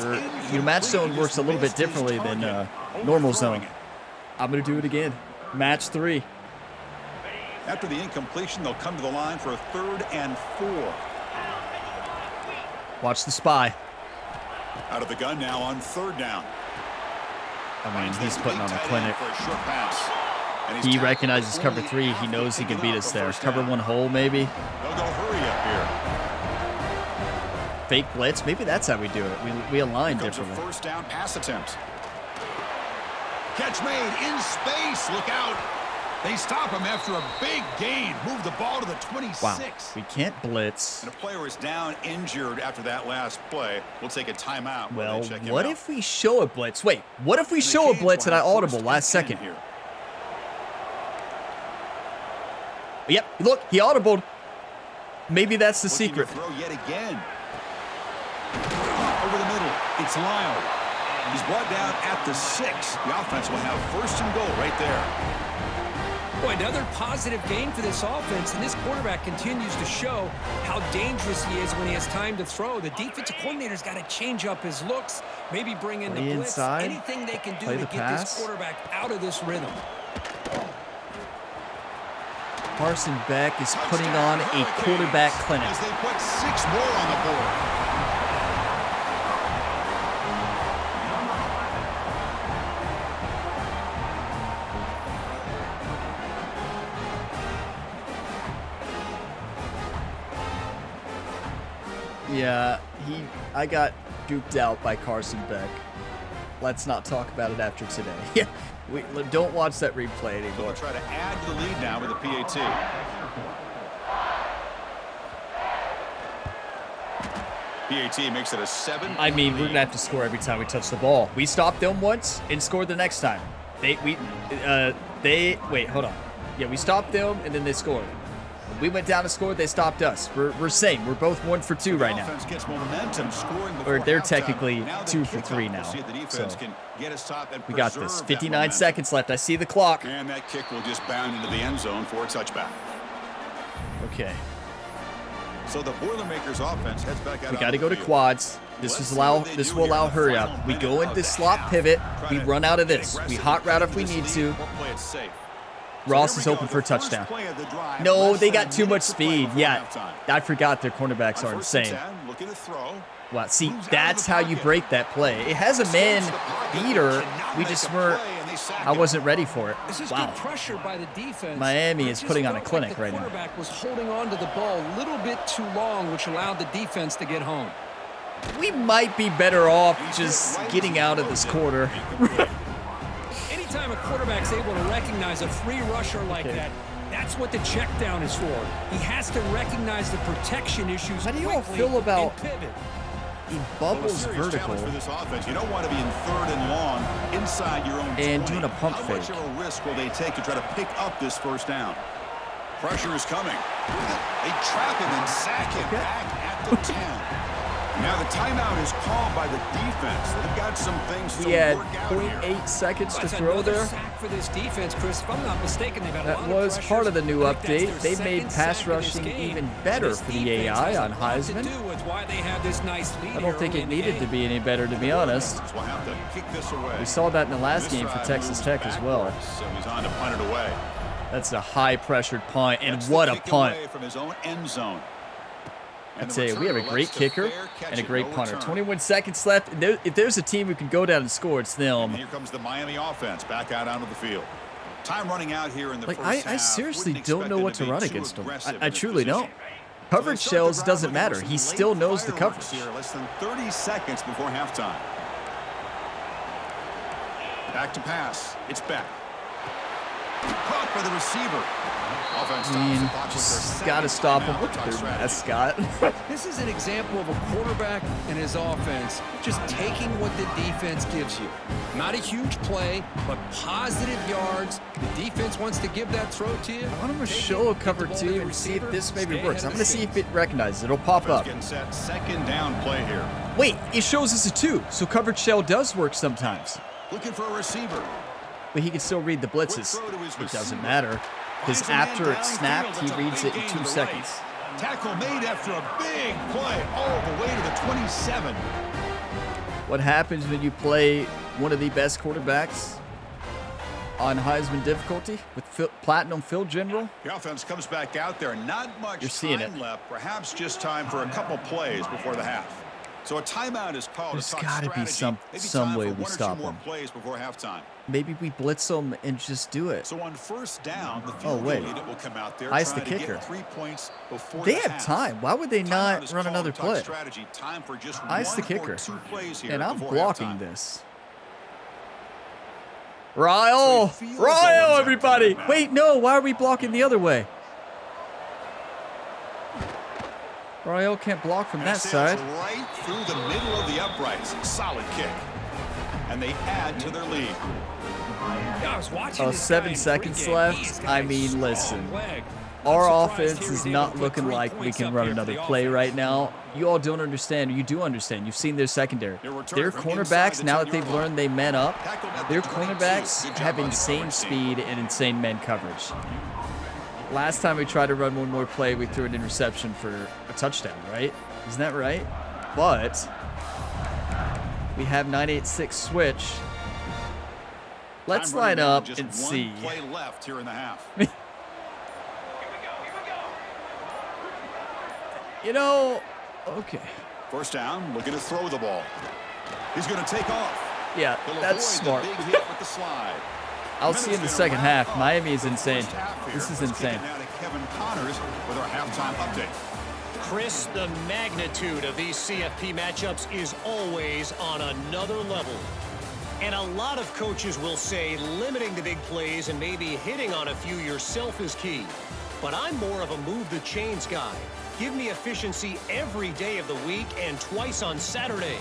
or your match zone works a little bit differently than normal zone. I'm going to do it again. Match 3. After the incompletion, they'll come to the line for a 3rd and 4. Watch the spy. Out of the gun now on 3rd down. I mean, he's putting on a clinic. For a short pass. And he's He tackled recognizes cover clean 3. He after knows he can picking beat up us a there. first Cover down. 1 hole, maybe. They'll go hurry up here. Fake blitz. Maybe that's how we do it. We align Here comes a differently. first down pass attempt. Catch made in space. Look out. They stop him after a big gain. Move the ball to the 26. Wow. We can't blitz. And a player is down injured after that last play. We'll take a timeout. while Well, they check him what out. if we show a blitz? Wait, what if we And the show a Canes blitz will and I have audible first last and 10 second? here. Yep, look, he audibled. Maybe that's the Looking to secret. throw yet again. Over the middle. It's Lyle. He's brought down at the 6. The offense will have 1st and goal right there. Boy, another positive gain for this offense, and this quarterback continues to show how dangerous he is when he has time to throw. The defensive coordinator's got to change up his looks, maybe bring in Play the blitz, inside, anything they can do play to the get pass. this quarterback out of this rhythm. Carson Beck is putting on a quarterback clinic. As they put 6 more on the board. Yeah, I got duped out by Carson Beck. Let's not talk about it after today. Yeah, we don't watch that replay anymore. So we'll try to add to the lead now with a PAT. PAT makes it a 7. I mean, we're gonna have to score every time we touch the ball. We stopped them once and scored the next time. Wait, hold on. Yeah, we stopped them and then they scored. We went down and scored. They stopped us. We're same. We're both 1 for 2 right now. Or they're technically 2 for 3 now. So we got this. 59 seconds left. I see the clock. And that kick will just bound into the end zone for a touchback. Okay. So the Boilermakers offense heads back out. We got to go to quads. This will allow hurry up. We go into slot pivot. We run out of this. We hot route if we need to. Ross is open for a touchdown. No, they got too much speed. Yeah, I forgot their cornerbacks are insane. Wow, see, that's how you break that play. It has a man beater. We just weren't. I wasn't ready for it. Wow. Pressure by the defense. Miami is putting on a clinic right now. The quarterback was holding on to the ball a little bit too long, which allowed the defense to get home. We might be better off just getting out of this quarter. Anytime a quarterback's able to recognize a free rusher like that, that's what the check down is for. He has to recognize the protection issues. How do you all feel about he bubbles vertical for this offense? You don't want to be in 3rd and long inside your own and 20. doing a pump fake. How much of a risk will they take to try to pick up this first down? Pressure is coming. They trap him and sack him back at the 10. Now the timeout is called by the defense. They've got some things to work out here. 0.8 seconds to throw there. Sack for this defense, Chris. If I'm not mistaken, they've had a lot That was of part of the new update. That's They their made second pass sack of this rushing game. even better This for the defense AI has on a lot to Heisman. do with why they have this nice lead I don't think early it in the needed game. to be any better, to be honest. We'll have to kick this away. We saw that in the last game for This Texas drive Tech as moves well. backwards, so he's on to punt it away. That's a high-pressured punt, and That's what the a kick punt. away from his own end zone. I'd say we have a great kicker and a great punter. 21 seconds left. If there's a team who can go down and score, it's them. And here comes the Miami offense back out onto the field. Time running out here in the first half. I seriously Wouldn't don't expect know them what to be run too against him. aggressive I in this truly position. don't. Coverage shells doesn't matter. He still knows the coverage. Here, less than 30 seconds before halftime. Back to pass. It's back. Caught by the receiver. Offense I mean, stops the clock with their just second got to stop him. timeout. Look at their Strategy. mascot. This is an example of a quarterback and his offense just taking what the defense gives you. Not a huge play, but positive yards. The defense wants to give that throw to you. I want him to Take show a it, get cover the ball to two the and see if receiver, this maybe stay works. ahead I'm of going to the see if it recognizes. It'll pop Offense up. getting set. Second down play here. Wait, it shows us a 2, so coverage shell does work sometimes. Looking for a receiver. But he can still read the blitzes. It doesn't matter, because after it's snapped, he reads it in 2 seconds. Tackle made after a big play all the way to the 27. What happens when you play one of the best quarterbacks on Heisman difficulty with Platinum Phil General? The offense comes back out there. Not much You're seeing time left. Perhaps just time for a couple plays before the half. So a timeout is called. There's to talk gotta be strategy. Maybe some time way for we 1 or 2 stop more him. plays before halftime. Maybe we blitz them and just do it. So on first down, the field wait. goal unit will come out there. Ice the trying to kicker. get 3 points before They the have half. time. Why would they Timeout not is run called another to talk play? strategy. Time for just Ice the 1 kicker. or 2 plays here And I'm before blocking halftime. this. Ryle! So he feels Ryle, all everybody! now. Wait, no, why are we blocking the other way? Ryle can't block from that sails side. right through the middle of the uprights. Solid kick. And they add to their lead. Yeah, I was watching Oh, this 7 guy in seconds pregame. left. He's got I a mean, strong listen. leg. Our I'm surprised offense he is was able not to put looking 3 like we points can up run here for another the play offense. right now. You all don't understand. You do understand. You've seen their secondary. Their return Their from inside cornerbacks, the now that 10-yard they've line. learned they men up, Tackled at the their 22. cornerbacks Good job have by the insane coverage team. speed and insane men coverage. Last time we tried to run one more play, we threw an interception for a touchdown, right? Isn't that right? But we have 9-8-6 switch. Let's Time line running down, up just and one see. play left here in the half. You know, okay. First down, looking to throw the ball. He's going to take off. Yeah, He'll that's avoid smart. the big hit with the slide. I'll see in the second half. Miami is insane. This is insane. Now to Kevin Connors with our halftime update. Chris, the magnitude of these CFP matchups is always on another level. And a lot of coaches will say limiting the big plays and maybe hitting on a few yourself is key. But I'm more of a move the chains guy. Give me efficiency every day of the week and twice on Saturday.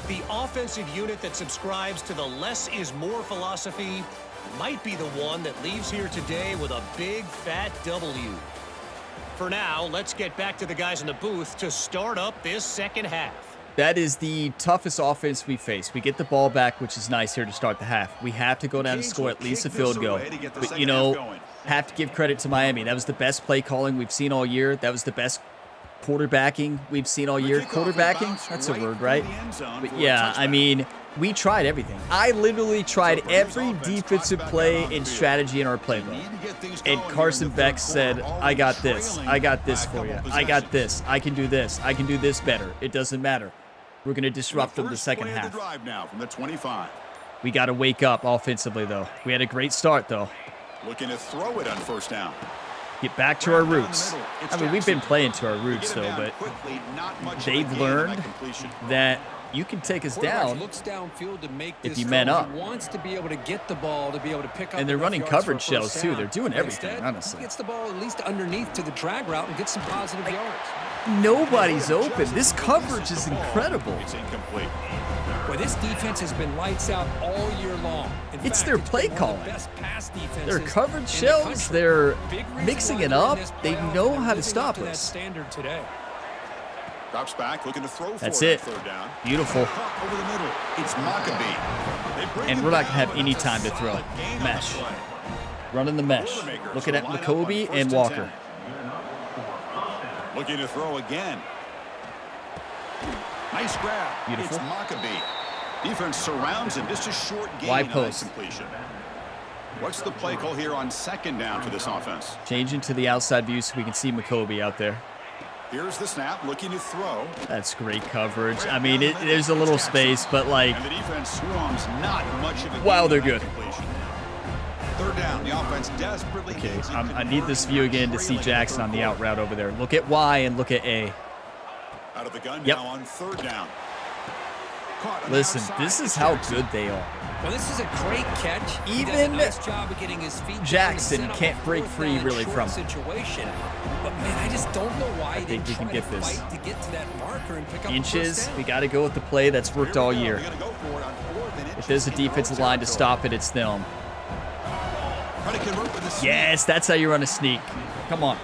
The offensive unit that subscribes to the less is more philosophy might be the one that leaves here today with a big fat W. For now, let's get back to the guys in the booth to start up this second half. That is the toughest offense we face. We get the ball back, which is nice here to start the half. We have to go down and score at least a field goal. But, you know, have to give credit to Miami. That was the best play calling we've seen all year. That was the best quarterbacking we've seen all year. Quarterbacking? That's a word, right? But yeah, I mean, we tried everything. I literally tried every defensive play and strategy in our playbook. And Carson Beck said, I got this. I got this for you. I got this. I can do this. I can do this better. It doesn't matter. We're going to disrupt them the second half. We got to wake up offensively, though. We had a great start, though. Looking to throw it on first down. Get back to our roots. I mean, we've been playing to our roots, though, but they've learned that you can take us down if you man up. Wants to be able to get the ball, to be able to pick up. And they're running coverage shells, too. They're doing everything, honestly. Gets the ball at least underneath to the drag route and gets some positive yards. Nobody's open. This coverage is incredible. It's incomplete. Well, this defense has been lights out all year long. It's their play calling. Their coverage shells, they're mixing it up. They know how to stop us. Drops back, looking to throw. That's it. Third down. Beautiful. Over the middle. It's Maccabee. And we're not going to have any time to throw. Mesh. Running the mesh. Looking at Jacoby and Walker. Looking to throw again. Nice grab. Beautiful. It's Maccabee. Defense surrounds him. Just a short gain. Wide post. Completion. What's the play call here on second down for this offense? Changing to the outside view so we can see Jacoby out there. Here's the snap, looking to throw. That's great coverage. I mean, there's a little space, but like, And the defense swarms not much of a wow, they're gain on good. that completion. Third down, the offense desperately Okay, needs it. I need this view again to see Jackson on the out route over there. Look at Y and look at A. Out of the gun Yep. now on third down. Caught on the Listen, outside. this is It's how Jackson. good they are. Well, this is a great catch. He does a Even nice job of getting his feet down Jackson and set up can't a break fourth free down really short from him. situation. But man, I just don't know why he think didn't we can try get to this. fight to get to that marker and pick up Inches, the first we down. got to go with the play that's worked all year. They're gonna go for it on fourth and If there's a inches in defensive their own line to stop it, it's them. Trying to convert with a sneak. Yes, that's how you run a sneak. Come on.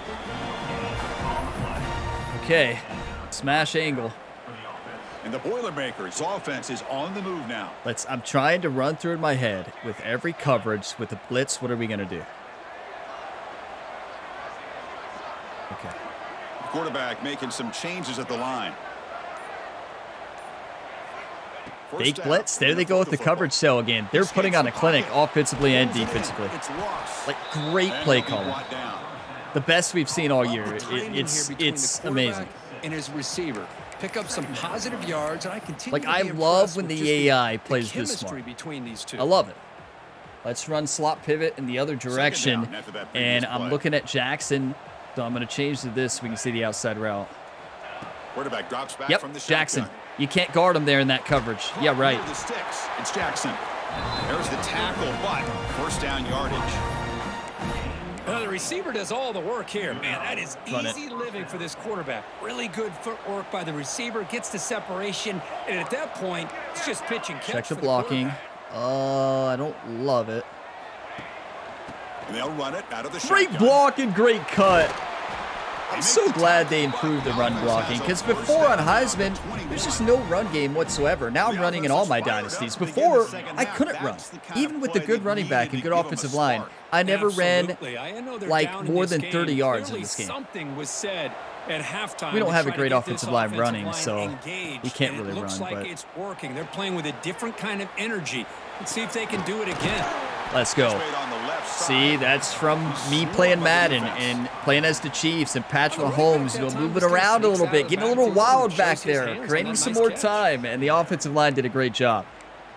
Okay, smash angle. And the Boilermakers offense is on the move now. I'm trying to run through in my head with every coverage with the blitz. What are we going to do? Okay. The quarterback making some changes at the line. First Fake down. blitz. There they go with the coverage cell again. They're putting on a clinic offensively and defensively. It's Ross. Like, great And play he'll be calling. brought down. The best we've seen all year. The timing here It's between the amazing. quarterback and his receiver. Pick up some positive yards, and I continue Like, to I be love impressed when with the just AI the plays this chemistry smart. between these two. I love it. Let's run slot pivot in the other direction. down after that previous And I'm play. looking at Jackson, so I'm going to change to this so we can see the outside route. Quarterback drops back Yep, from the Jackson. shotgun. You can't guard him there in that coverage. Yeah, right. Under the sticks. It's Jackson. There's the tackle, but first down yardage. Well, the receiver does all the work here. Man, that is Run it. easy living for this quarterback. Really good footwork by the receiver, gets the separation, and at that point, it's just pitch and catch. Check the for blocking. quarterback. I don't love it. And they'll run it out of the Great shotgun. block and great cut. I'm so glad they improved the run blocking, because before on Heisman, there's just no run game whatsoever. Now I'm running in all my dynasties. Before, I couldn't run. Even with the good running back and good offensive line, I never ran Absolutely. I know they're like down in more this than game. 30 yards in Clearly this game. Something was said at halftime. We don't to have a try to great get this offensive line offensive running, line so engaged, we can't and really it looks run, like but- it's working. They're playing with a different kind of energy. Let's see if they can do it again. Let's go. Straight on the left See, side. that's from me playing Madden and playing as the Chiefs and Patrick Mahomes, you know, moving around a little bit, getting a little wild back there, creating some more time, and the offensive line did a great job.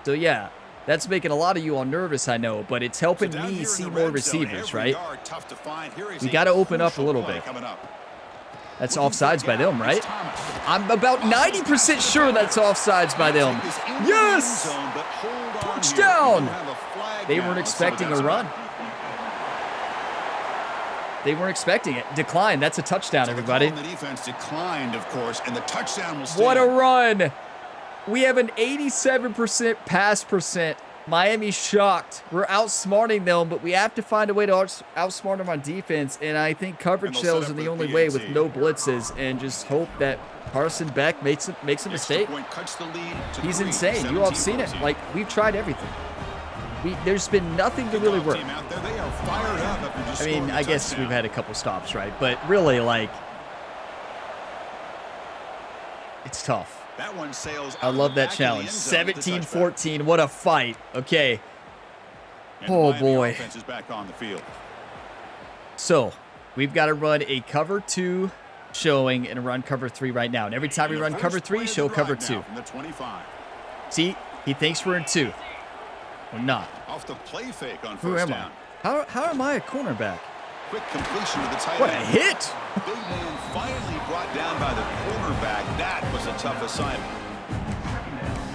So, yeah, that's making a lot of you all nervous, I know, but it's helping Down me here in see the more red zone, receivers, every right? yard tough to find. Here is We a got to open up a crucial little play bit. coming up. That's offsides by them, right? I'm about 90% sure that's offsides by them. Yes! Touchdown! They weren't expecting a run. They weren't expecting it. Decline. That's a touchdown, everybody. The defense declined, of course, and the touchdown will stand. What a run! We have an 87% pass percent. Miami's shocked. We're outsmarting them, but we have to find a way to outsmart them on defense, and I think coverage sales are the only way with no blitzes, and just hope that Carson Beck makes a mistake. He's insane. You all have seen it. Like, we've tried everything. There's been nothing to really work. I mean, I guess we've had a couple stops, right? But really, like, it's tough. That one sails. I love that challenge. 17-14. What a fight. Okay. Oh, boy. So, we've got to run a cover 2 showing and run cover 3 right now. And every time we run cover 3, show cover 2. See, he thinks we're in 2. We're not. Off the play fake on Who first am down. I? How am I a cornerback? Quick completion to the tight What a end. hit! Big man finally brought down by the cornerback. That was a tough assignment.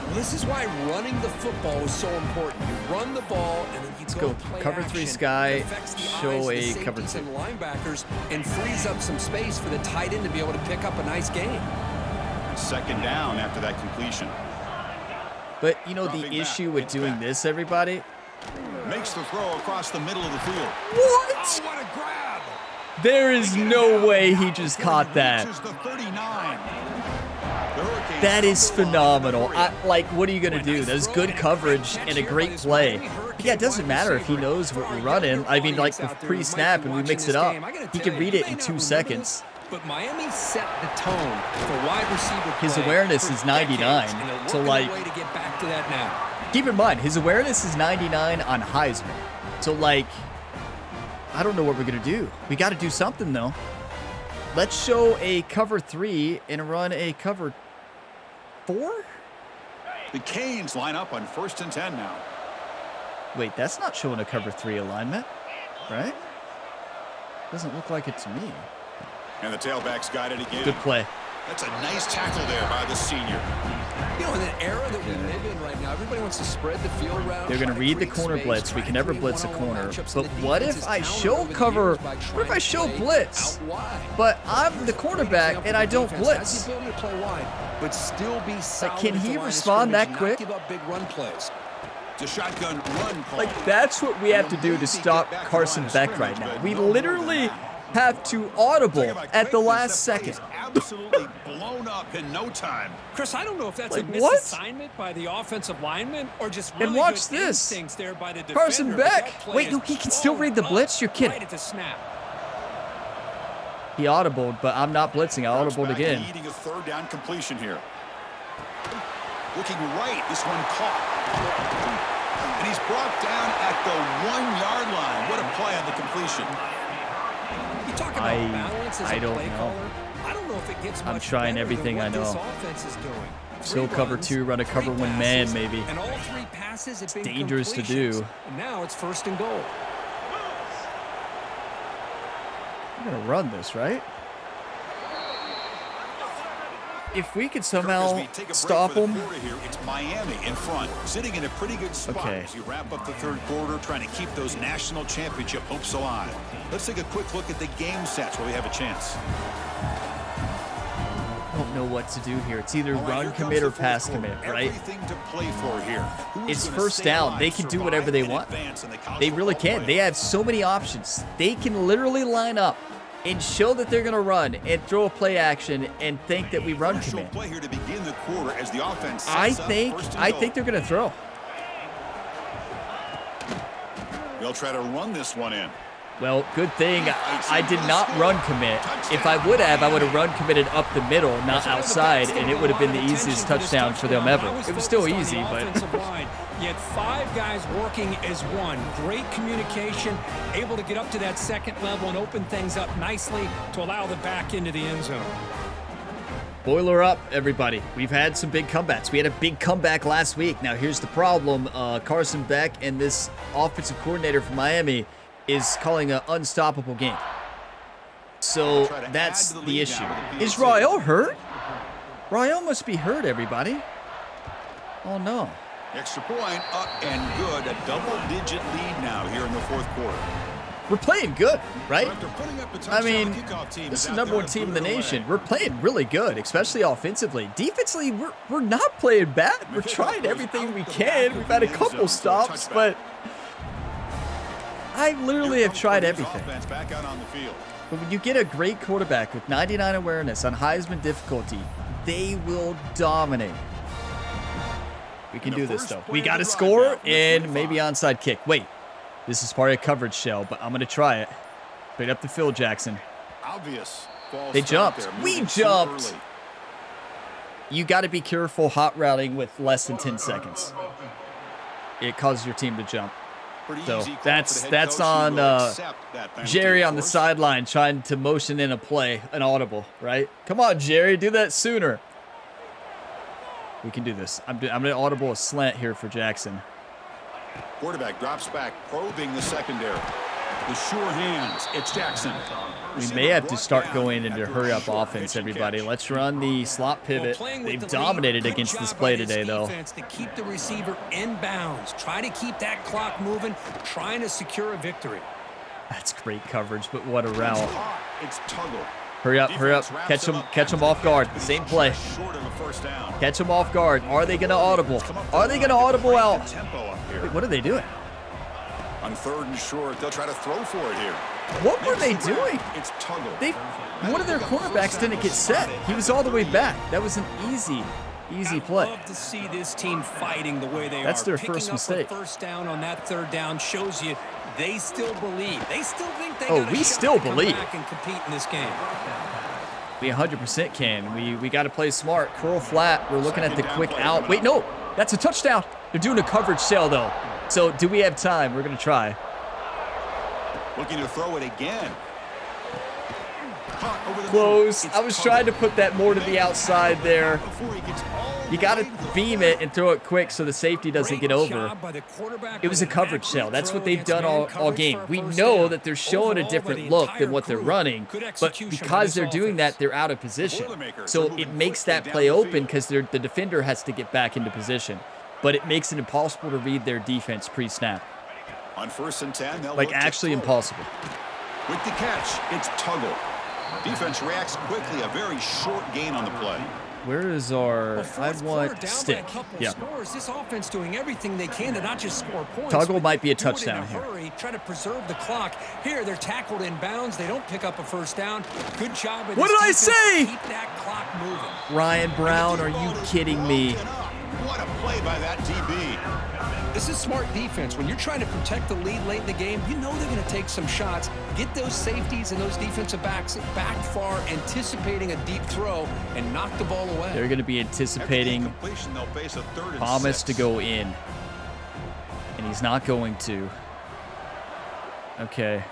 Well, this is why running the football is so important. You run the ball and then you go play cover 3 action. sky, It affects the show eyes, a the cover safeties 2. and linebackers and frees up some space for the tight end to be able to pick up a nice gain. Second down after that completion. But, you know, the issue with doing this, everybody? Makes the throw across the middle of the field. What? Oh, what a grab! There is no way he just caught that. Reaches the 39. That is phenomenal. Like, what are you going to do? That's good coverage and a great play. Yeah, it doesn't matter if he knows what we're running. I mean, like, the pre-snap and we mix it up. He can read it in 2 seconds. But Miami set the tone for wide receiver play. His awareness is 99. So, like, way to get back to that now. keep in mind, his awareness is 99 on Heisman. So, like, I don't know what we're going to do. We got to do something, though. Let's show a cover 3 and run a cover 4? The Canes line up on 1st and 10 now. Wait, that's not showing a cover 3 alignment, right? Doesn't look like it to me. And the tailback's got it again. Good play. That's a nice tackle there by the senior. You know, in the era that we live in right now, everybody wants to spread the field around. They're going to read the corner blitz. We can never blitz a corner. But what if I show cover? What if I show blitz? But I'm the quarterback and I don't blitz. But still be solid. Can he respond that quick? Give up big run plays. The shotgun run call. Like, that's what we have to do to stop Carson Beck right now. We literally have to audible at the last second. Absolutely blown up in no time. Chris, I don't know if that's Like, a what? misassignment by the offensive lineman or just really And watch good this. instincts there by the defender. Carson but Beck. that play Wait, is no, he can still read the blitz? You're kidding. Right at the snap. He audibled, but I'm not blitzing. I audibled again. Needing a 3rd down completion here. Looking right, this one caught. And he's brought down at the 1-yard line. What a play on the completion. You talk about balance as I a don't play know. caller. I don't know if it gets I'm much trying better everything than what I know. this offense is doing. Still 3 cover runs, 2, run a cover 3 1 man, passes, maybe. And all 3 passes have been dangerous to completions. do. And now it's 1st and goal. I'm going to run this, right? If we could somehow stop them. Here, it's Miami in front, sitting in a pretty good spot Okay. as you wrap up the 3rd quarter, trying to keep those national championship hopes alive. Let's take a quick look at the game sets where we have a chance. I don't know what to do here. It's either All right, run here comes commit the or 4th pass quarter. commit, right? Everything to play for here. Who's It's gonna 1st stay down. alive, They can do survive, whatever they and want. advance in the college They really football can. They playoff? have so many options. They can literally line up and show that they're going to run and throw a play action and think that we run Crucial commit. play here to begin the quarter as the offense sets I up think 1st and I goal. think they're going to throw. They'll try to run this one in. Well, good thing I did not run commit. If I would have, I would have run committed up the middle, not outside, and it would have been the easiest touchdown for them ever. It was still easy, but You had 5 guys working as one. Great communication, able to get up to that 2nd level and open things up nicely to allow the back into the end zone. boiler up, everybody. We've had some big comebacks. We had a big comeback last week. Now, here's the problem. Carson Beck and this offensive coordinator from Miami is calling an unstoppable game. So that's the issue. Is Rael hurt? Rael must be hurt, everybody. Oh, no. Extra point up and good. A double-digit lead now here in the fourth quarter. We're playing good, right? I mean, this is the #1 team in the nation. We're playing really good, especially offensively. Defensively, we're not playing bad. We're trying everything we can. We've had a couple stops, but I literally have tried everything. But when you get a great quarterback with 99 awareness on Heisman difficulty, they will dominate. We can do this, though. We got to score and maybe onside kick. Wait. This is part of coverage shell, but I'm going to try it. Straight up the field, Jackson. They jumped. We jumped. You got to be careful hot routing with less than 10 seconds. It causes your team to jump. So that's on Jerry on the sideline trying to motion in a play, an audible, right? Come on, Jerry, do that sooner. We can do this. I'm going to audible a slant here for Jackson. Quarterback drops back, probing the secondary. The sure hands. It's Jackson. We may have to start going into hurry-up offense, everybody. Let's run the slot pivot. They've dominated against this play today, though. To keep the receiver in bounds. Try to keep that clock moving, trying to secure a victory. That's great coverage, but what a route. It's Tuggle. Hurry up, hurry up. Catch them off guard. The same play. Catch them off guard. Are they going to audible? Are they going to audible out? Wait, what are they doing? On 3rd and short, they'll try to throw for it here. What were they doing? It's Tuggle. One of their cornerbacks didn't get set. He was all the way back. That was an easy play. I'd love to see this team fighting the way they That's their Picking first up mistake. A first down on that 3rd down shows you they still believe. They still think they Oh, got a we shot still to come believe. back and compete in this game. We 100% can. We got to play smart. Curl flat. We're looking at the quick out. Wait, no. That's a touchdown. They're doing a coverage sale, though. So do we have time? We're going to try. Looking to throw it again. Close. I was trying to put that more to the outside there. You got to beam it and throw it quick so the safety doesn't get over. It was a coverage sale. That's what they've done all game. We know that they're showing a different look than what they're running, but because they're doing that, they're out of position. So it makes that play open because the defender has to get back into position. But it makes it impossible to read their defense pre-snap. On 1st and 10, like actually impossible. With the catch, it's Tuggle. Defense reacts quickly. A very short gain on the play. Where is our? I want stick. Yeah. Scores, this offense doing everything they can to not just score points. Tuggle might be a touchdown here. Hurry, try to preserve the clock. Here they're tackled in bounds. They don't pick up a first down. Good job. What did I say? Keep that clock moving. Ryan Brown, are you kidding me? What a play by that DB. This is smart defense. When you're trying to protect the lead late in the game, you know they're going to take some shots. Get those safeties and those defensive backs back far, anticipating a deep throw, and knock the ball away. They're going to be anticipating Thomas to go in. And he's not going to. Okay.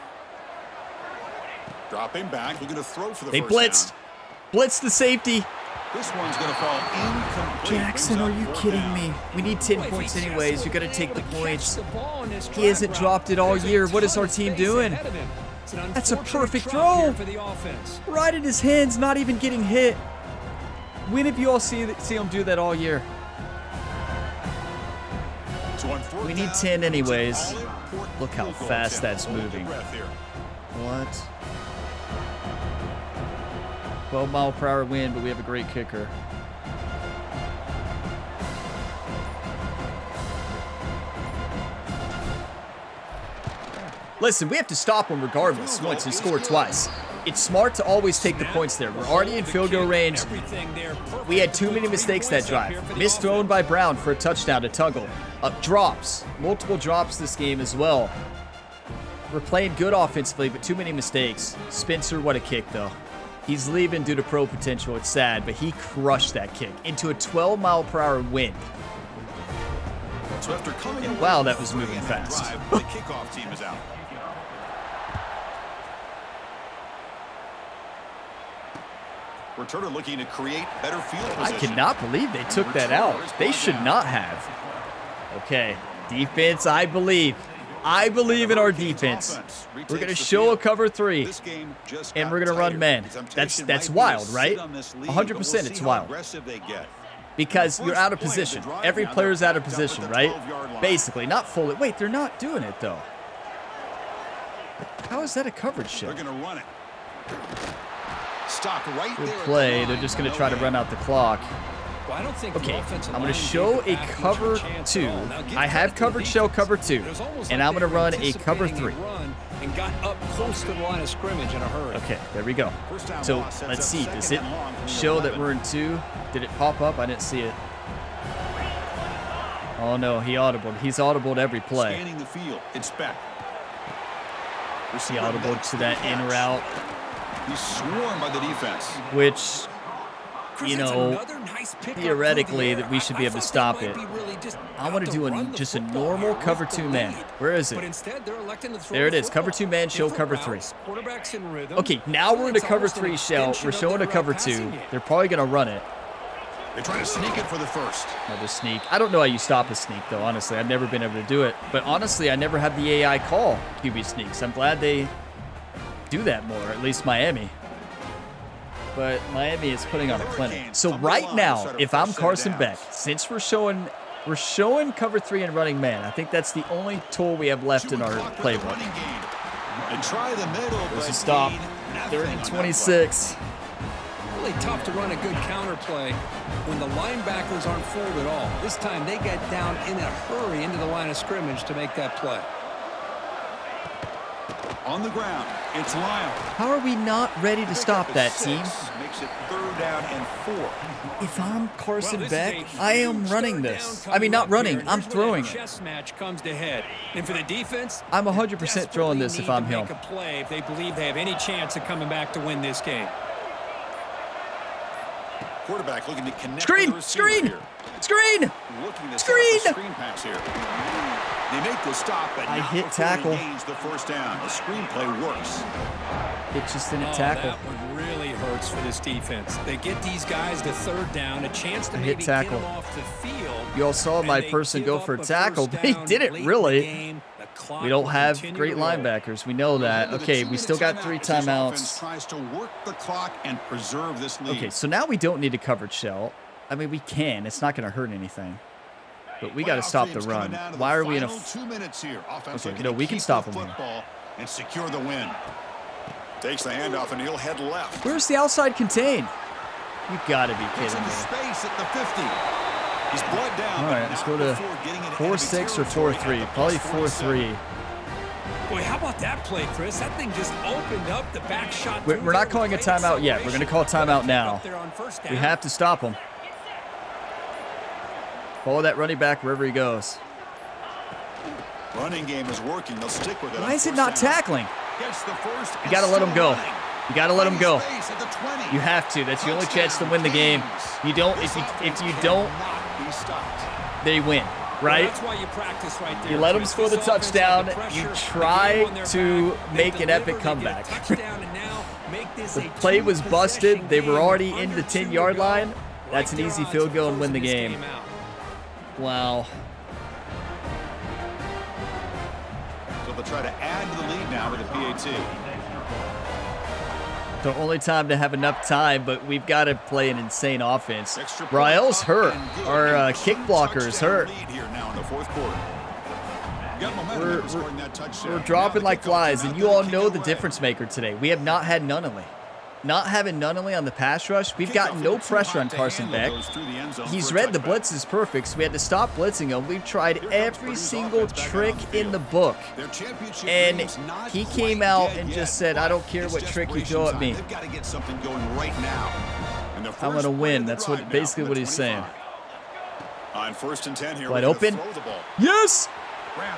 Dropping back, looking to throw for the They first blitzed. down. Blitzed the safety. This one's going to fall incomplete. Jackson, are you kidding me? We need 10 points anyways. You got to take the points. He hasn't dropped it all year. What is our team doing? That's a perfect throw. Right in his hands, not even getting hit. When have you all see him do that all year? We need 10 anyways. Look how fast that's moving. What? 12-mile-per-hour wind, but we have a great kicker. Listen, we have to stop him regardless once he scored twice. It's smart to always take the points there. We're already in field goal range. We had too many mistakes that drive. Missed thrown by Brown for a touchdown to Tuggle. Drops. Multiple drops this game as well. We're playing good offensively, but too many mistakes. Spencer, what a kick, though. He's leaving due to pro potential. It's sad, but he crushed that kick into a 12-mile-per-hour wind. And wow, that was moving fast. The kickoff team is out. Returner looking to create better field position. I cannot believe they took that out. They should not have. Okay, defense, I believe. I believe in our defense. We're going to show a cover 3, and we're going to run man. That's wild, right? 100% it's wild. Because you're out of position. Every player's out of position, right? Basically, not fully. Wait, they're not doing it, though. How is that a coverage shift? They're going to run it. Stop right Good there. play. They're just going to try to run out the clock. Well, I don't think Okay, I'm going to show a cover 2. I have covered shell cover 2, and I'm going to run a cover 3. And got up close to the line of scrimmage in a hurry. Okay, there we go. So let's see. Does it show that we're in 2? Did it pop up? I didn't see it. Oh no, he audibled. He's audibled every play. Scanning the field. Inspect. He audibled to that in route. He's swarmed by the defense. Which, you know, theoretically that we should be able to stop it. I want to do just a normal cover 2 man. Where is it? There it is. Cover 2 man, show cover 3. Okay, now we're in a cover 3 shell. We're showing a cover 2. They're probably going to run it. They try to sneak it for the first. Another sneak. I don't know how you stop a sneak, though, honestly. I've never been able to do it. But honestly, I never had the AI call QB sneaks. I'm glad they do that more, at least Miami. But Miami is putting on a clinic. So right now, if I'm Carson Beck, since we're showing cover 3 and running man, I think that's the only tool we have left in our playbook. There's a stop. 3rd and 26. Really tough to run a good counter play when the linebackers aren't fooled at all. This time they get down in a hurry into the line of scrimmage to make that play. On the ground, it's Lyle. How are we not ready to stop that, team? Makes it 3rd down and 4. If I'm Carson Beck, I am running this. I mean, not running, I'm throwing it. Chess match comes to head. And for the defense, I'm 100% throwing this if I'm him. Make a play if they believe they have any chance of coming back to win this game. Quarterback looking to connect. Screen! With the screen! Screen! Screen! Screen pass here. They make the stop, but I not hit before tackle. he gains the first down. The screenplay works. It just didn't tackle. That one really hurts for this defense. They get these guys to 3rd down, a chance to maybe tackle. get them off the field. You all saw my person go for a tackle, but he didn't really. We don't have great linebackers. We know that. Okay, we still got 3 timeouts. Tries to work the clock and preserve this lead. Okay, so now we don't need a covered shell. I mean, we can. It's not going to hurt anything. But we got to stop the run. Why are we in a... 2 minutes here. Okay, no, we can stop him here. And secure the win. Takes the handoff and he'll head left. Where's the outside contain? You got to be kidding me. Space at the 50. He's blood down. All right, let's go to 4-6 or 4-3. Probably 4-3. Boy, how about that play, Chris? That thing just opened up the back shot. We're not calling a timeout yet. We're going to call a timeout now. We have to stop him. Follow that running back wherever he goes. Running game is working. They'll stick with it. Why is it not tackling? You got to let him go. You got to let him go. You have to. That's the only chance to win the game. You don't. If you don't, they win. Right? That's why you practice right there. You let them score the touchdown. You try to make an epic comeback. The play was busted. They were already in the 10-yard line. That's an easy field goal and win the game. Wow. So they'll try to add to the lead now with the PAT. The only time to have enough time, but we've got to play an insane offense. Rael's hurt. Our kick blocker is hurt. We're dropping like flies, and you all know the difference maker today. We have not had Nunnally. Not having Nunnally on the pass rush, we've got no pressure on Carson Beck. He's read the blitzes perfect, so we had to stop blitzing him. We've tried every single trick in the book. And he came out and just said, I don't care what trick you throw at me. I'm going to win. That's basically what he's saying. Wide open. Yes!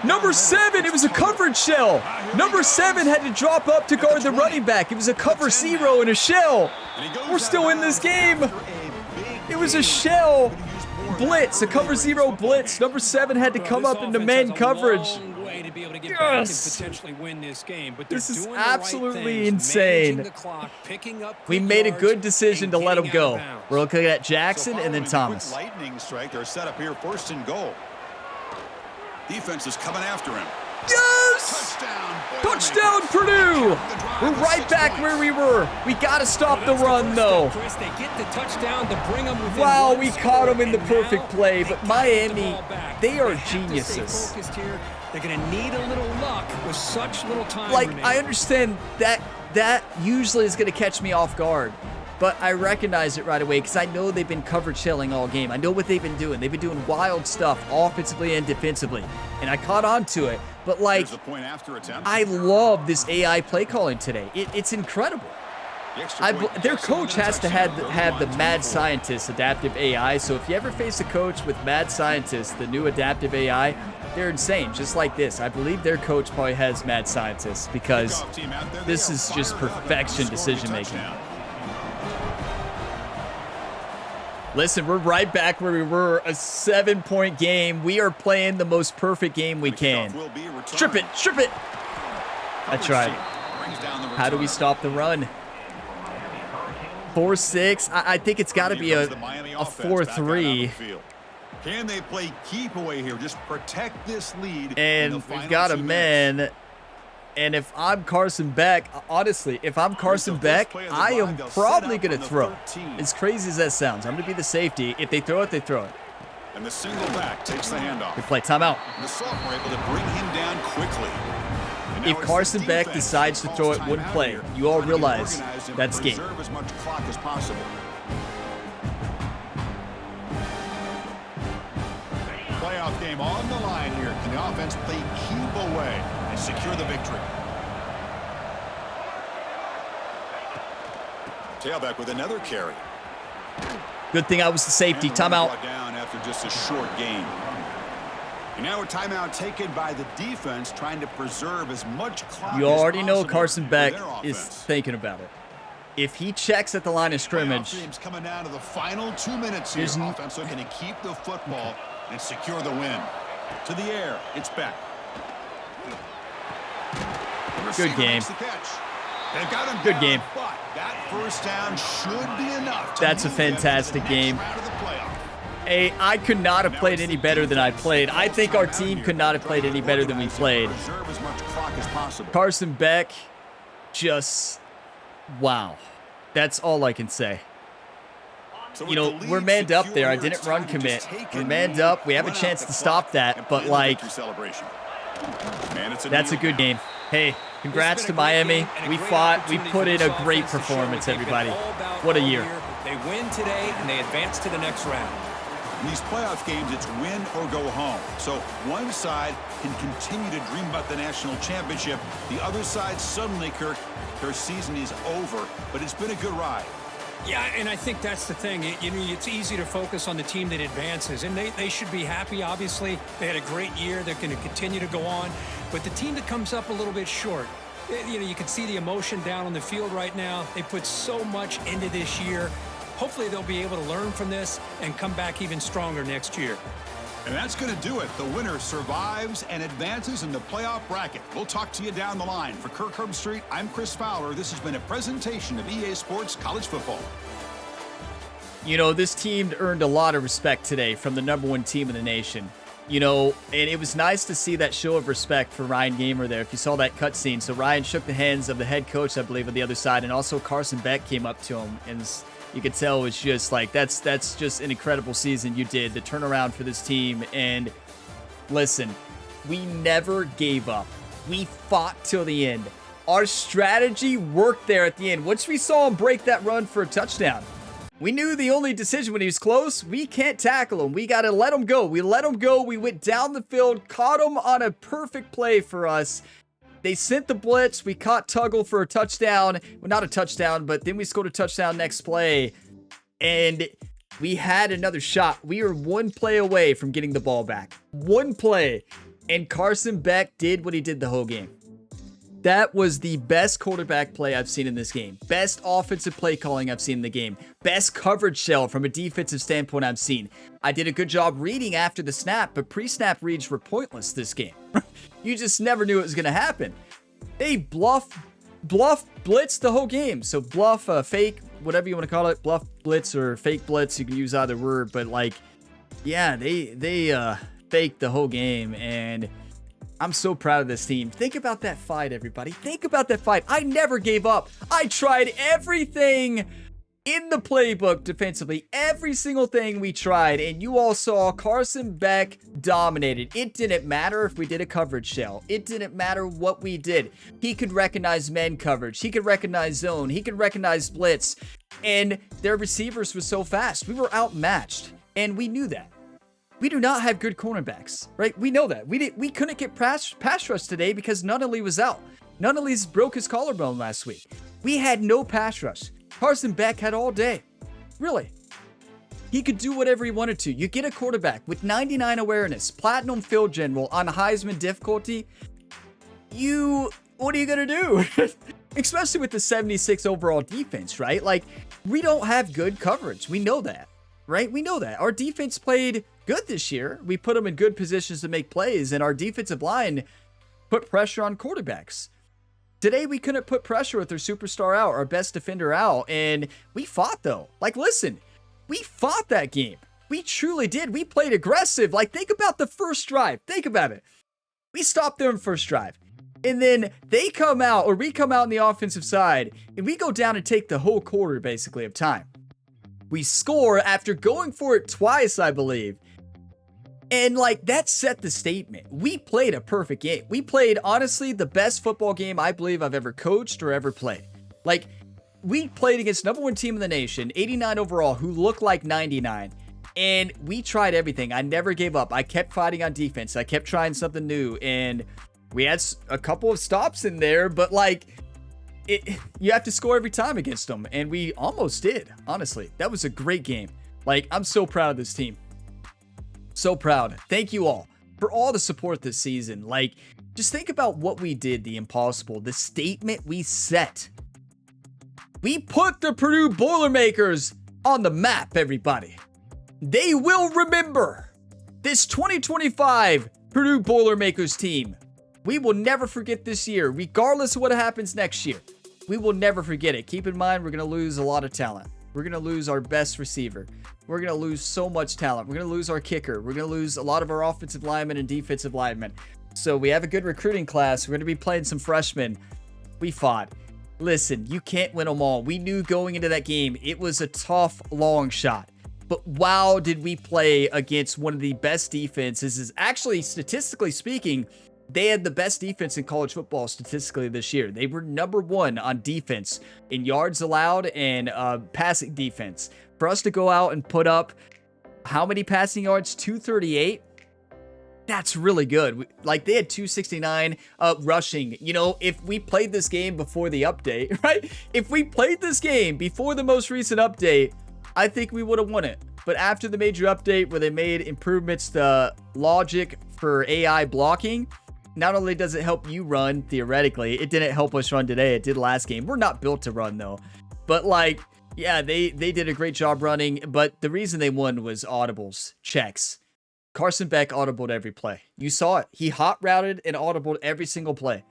Number 7, it was a coverage shell. Number 7 had to drop up to guard the running back. It was a cover 0 and a shell. We're still in this game. It was a shell blitz, a cover 0 blitz. Number 7 had to come up into man coverage. Yes! This is absolutely insane. We made a good decision to let him go. We're looking at Jackson and then Thomas. Lightning strike. They're set up here, 1st and goal. Defense is coming after him. Yes! Touchdown, Purdue! We're right back where we were. We got to stop the run, though. They get the touchdown to bring them within Wow, one we score, caught them in the and perfect now play, they but gotta get the Miami, ball back. they are have to stay geniuses. focused here. They're going to need a little luck with such little time Like, remaining. I understand that usually is going to catch me off guard, but I recognize it right away because I know they've been coverage shailing all game. I know what they've been doing. They've been doing wild stuff offensively and defensively, and I caught on to it. But, like, I love this AI play calling today. It's incredible. Their coach has to have the mad scientist adaptive AI, so if you ever face a coach with mad scientist, the new adaptive AI, they're insane, just like this. I believe their coach probably has mad scientists because this is just perfection decision making. Listen, we're right back where we were, a 7-point game. We are playing the most perfect game we can. Strip it, strip it. That's right. How do we stop the run? 4-6. I think it's got to be a 4-3. Can they play keep away here? Just protect this lead. And we've got a man. And if I'm Carson Beck, honestly, if I'm Carson Beck, I am probably going to throw. As crazy as that sounds, I'm going to be the safety. If they throw it, they throw it. And the single back takes the handoff. Good play. Timeout. And the sophomore able to bring him down quickly. If Carson Beck decides to throw it one play, you all realize that's game. As much clock as possible. Playoff game on the line here. Can the offense play keep away and secure the victory? Tailback with another carry. Good thing I was the safety. Timeout. Brought down after just a short game. And now a timeout taken by the defense, trying to preserve as much clock. You already know possible Carson for Beck their is offense. thinking about it. If he checks at the line of scrimmage, Playoff game's coming down to the final 2 minutes here. Offense looking to keep the football and secure the win. To the air, it's Beck. Good game. They've got him Good down, game. But that first down should be enough to That's a move them to the fantastic next game. round of the playoff. hey, I could not have played any better than I played. I think our team could not have played any better than we played. Preserve as much clock as possible. Carson Beck, just wow. That's all I can say. So You know, we're manned up there. I didn't run commit. We're manned up. We have a chance to stop that, but like, that's a good game. Hey, congrats to Miami. We fought. We put in a great performance, everybody. What a year. They win today, and they advance to the next round. In these playoff games, it's win or go home. So one side can continue to dream about the national championship. The other side suddenly, Kirk, their season is over, but it's been a good ride. Yeah, and I think that's the thing. You know, it's easy to focus on the team that advances, and they should be happy, obviously. They had a great year. They're going to continue to go on. But the team that comes up a little bit short, you know, you can see the emotion down on the field right now. They put so much into this year. Hopefully they'll be able to learn from this and come back even stronger next year. And that's going to do it. The winner survives and advances in the playoff bracket. We'll talk to you down the line. For Kirk Herbstreit, I'm Chris Fowler. This has been a presentation of EA Sports College Football. You know, this team earned a lot of respect today from the #1 team in the nation. You know, and it was nice to see that show of respect for Ryan Gamer there. If you saw that cutscene, so Ryan shook the hands of the head coach, I believe, on the other side, and also Carson Beck came up to him, and you could tell it was just like, that's just an incredible season you did, the turnaround for this team. And listen, we never gave up. We fought till the end. Our strategy worked there at the end. Once we saw him break that run for a touchdown, we knew the only decision when he was close, we can't tackle him. We got to let him go. We let him go. We went down the field, caught him on a perfect play for us. They sent the blitz. We caught Tuggle for a touchdown. Well, not a touchdown, but then we scored a touchdown next play. And we had another shot. We were one play away from getting the ball back. One play. And Carson Beck did what he did the whole game. That was the best quarterback play I've seen in this game. Best offensive play calling I've seen in the game. Best coverage shell from a defensive standpoint I've seen. I did a good job reading after the snap, but pre-snap reads were pointless this game. You just never knew it was going to happen. They bluff blitz the whole game. So bluff, fake, whatever you want to call it, bluff blitz or fake blitz. You can use either word, but like, yeah, they faked the whole game. And I'm so proud of this team. Think about that fight, everybody. Think about that fight. I never gave up. I tried everything in the playbook defensively. Every single thing we tried. And you all saw Carson Beck dominated. It didn't matter if we did a coverage shell. It didn't matter what we did. He could recognize man coverage. He could recognize zone. He could recognize blitz. And their receivers were so fast. We were outmatched. And we knew that. We do not have good cornerbacks, right? We know that. We couldn't get pass rush today because Nunnally was out. Nunnally's broke his collarbone last week. We had no pass rush. Carson Beck had all day. Really. He could do whatever he wanted to. You get a quarterback with 99 awareness, platinum field general on Heisman difficulty. What are you going to do? Especially with the 76 overall defense, right? Like, we don't have good coverage. We know that, right? We know that. Our defense played good this year. We put them in good positions to make plays, and our defensive line put pressure on quarterbacks. Today, we couldn't put pressure with our superstar out, our best defender out, and we fought, though. Like, listen, we fought that game. We truly did. We played aggressive. Like, think about the first drive. Think about it. We stopped them first drive, and then they come out, or we come out on the offensive side, and we go down and take the whole quarter, basically, of time. We score after going for it twice, I believe. And, like, that set the statement. We played a perfect game. We played, honestly, the best football game I believe I've ever coached or ever played. Like, we played against number one team in the nation, 89 overall, who looked like 99. And we tried everything. I never gave up. I kept fighting on defense. I kept trying something new. And we had a couple of stops in there, but, like, you have to score every time against them. And we almost did, honestly. That was a great game. Like, I'm so proud of this team. So proud. Thank you all for all the support this season. Like, just think about what we did, the impossible, the statement we set. We put the Purdue Boilermakers on the map, everybody. They will remember this 2025 Purdue Boilermakers team. We will never forget this year, regardless of what happens next year. We will never forget it. Keep in mind, we're going to lose a lot of talent. We're going to lose our best receiver. We're going to lose so much talent. We're going to lose our kicker. We're going to lose a lot of our offensive linemen and defensive linemen. So we have a good recruiting class. We're going to be playing some freshmen. We fought. Listen, you can't win them all. We knew going into that game, it was a tough, long shot. But wow, did we play against one of the best defenses. Is actually, statistically speaking, they had the best defense in college football statistically this year. They were number one on defense in yards allowed and passing defense. For us to go out and put up how many passing yards? 238. That's really good. Like, they had 269 rushing. You know, if we played this game before the update, right? If we played this game before the most recent update, I think we would have won it. But after the major update where they made improvements to logic for AI blocking, not only does it help you run, theoretically, it didn't help us run today. It did last game. We're not built to run, though. But, like, yeah, they did a great job running. But the reason they won was audibles, checks. Carson Beck audibled every play. You saw it. He hot routed and audibled every single play.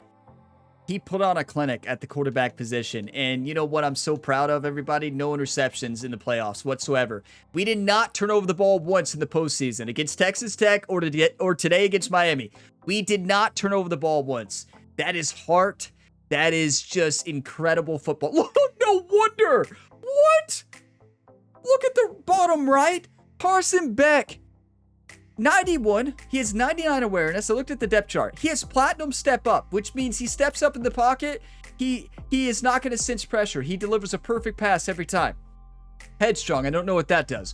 He put on a clinic at the quarterback position. And you know what I'm so proud of, everybody? No interceptions in the playoffs whatsoever. We did not turn over the ball once in the postseason against Texas Tech or today against Miami. We did not turn over the ball once. That is heart. That is just incredible football. Look, no wonder. What? Look at the bottom right. Carson Beck. 91. He has 99 awareness. I looked at the depth chart. He has platinum step up, which means he steps up in the pocket. He is not going to sense pressure. He delivers a perfect pass every time. Headstrong. I don't know what that does.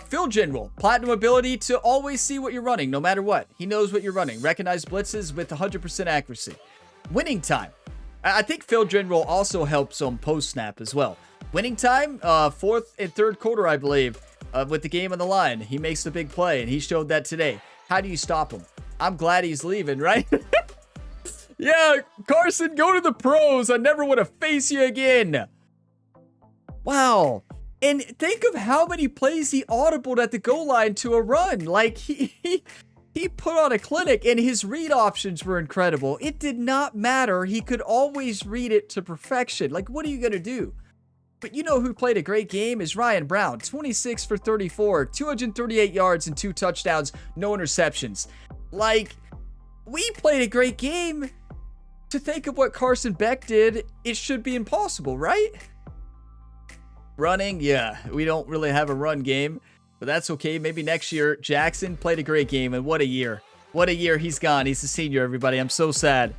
Field general. Platinum ability to always see what you're running, no matter what. He knows what you're running. Recognize blitzes with 100% accuracy. Winning time. I think field general also helps on post snap as well. Winning time, fourth and third quarter, I believe. With the game on the line, he makes the big play, and he showed that today. How do you stop him? I'm glad he's leaving, right? Yeah, Carson, go to the pros. I never want to face you again. Wow. And think of how many plays he audibled at the goal line to a run. Like, he put on a clinic, and his read options were incredible. It did not matter. He could always read it to perfection. Like, what are you going to do? But you know who played a great game is Ryan Brown. 26 for 34, 238 yards and 2 touchdowns, no interceptions. Like, we played a great game. To think of what Carson Beck did, it should be impossible, right? Running, yeah, we don't really have a run game, but that's okay. Maybe next year. Jackson played a great game, and what a year. What a year. He's gone. He's a senior, everybody. I'm so sad.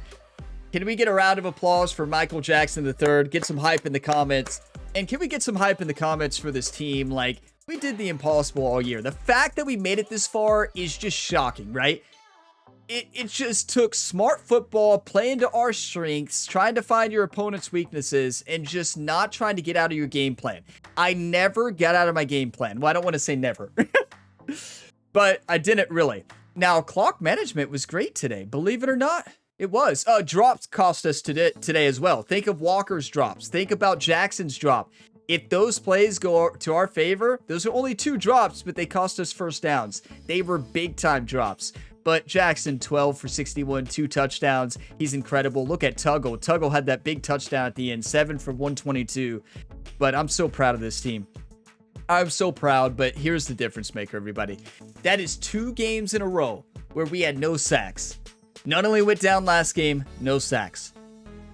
Can we get a round of applause for Michael Jackson III? Get some hype in the comments. And can we get some hype in the comments for this team? Like, we did the impossible all year. The fact that we made it this far is just shocking, right? It just took smart football, playing to our strengths, trying to find your opponent's weaknesses, and just not trying to get out of your game plan. I never got out of my game plan. Well, I don't want to say never. But I didn't really. Now, clock management was great today. Believe it or not, it was. Drops cost us today as well. Think of Walker's drops. Think about Jackson's drop. If those plays go to our favor, those are only 2 drops, but they cost us first downs. They were big-time drops. But Jackson, 12 for 61, 2 touchdowns. He's incredible. Look at Tuggle. Tuggle had that big touchdown at the end, 7 for 122. But I'm so proud of this team. I'm so proud, but here's the difference maker, everybody. That is 2 games in a row where we had no sacks. Not only went down last game, no sacks.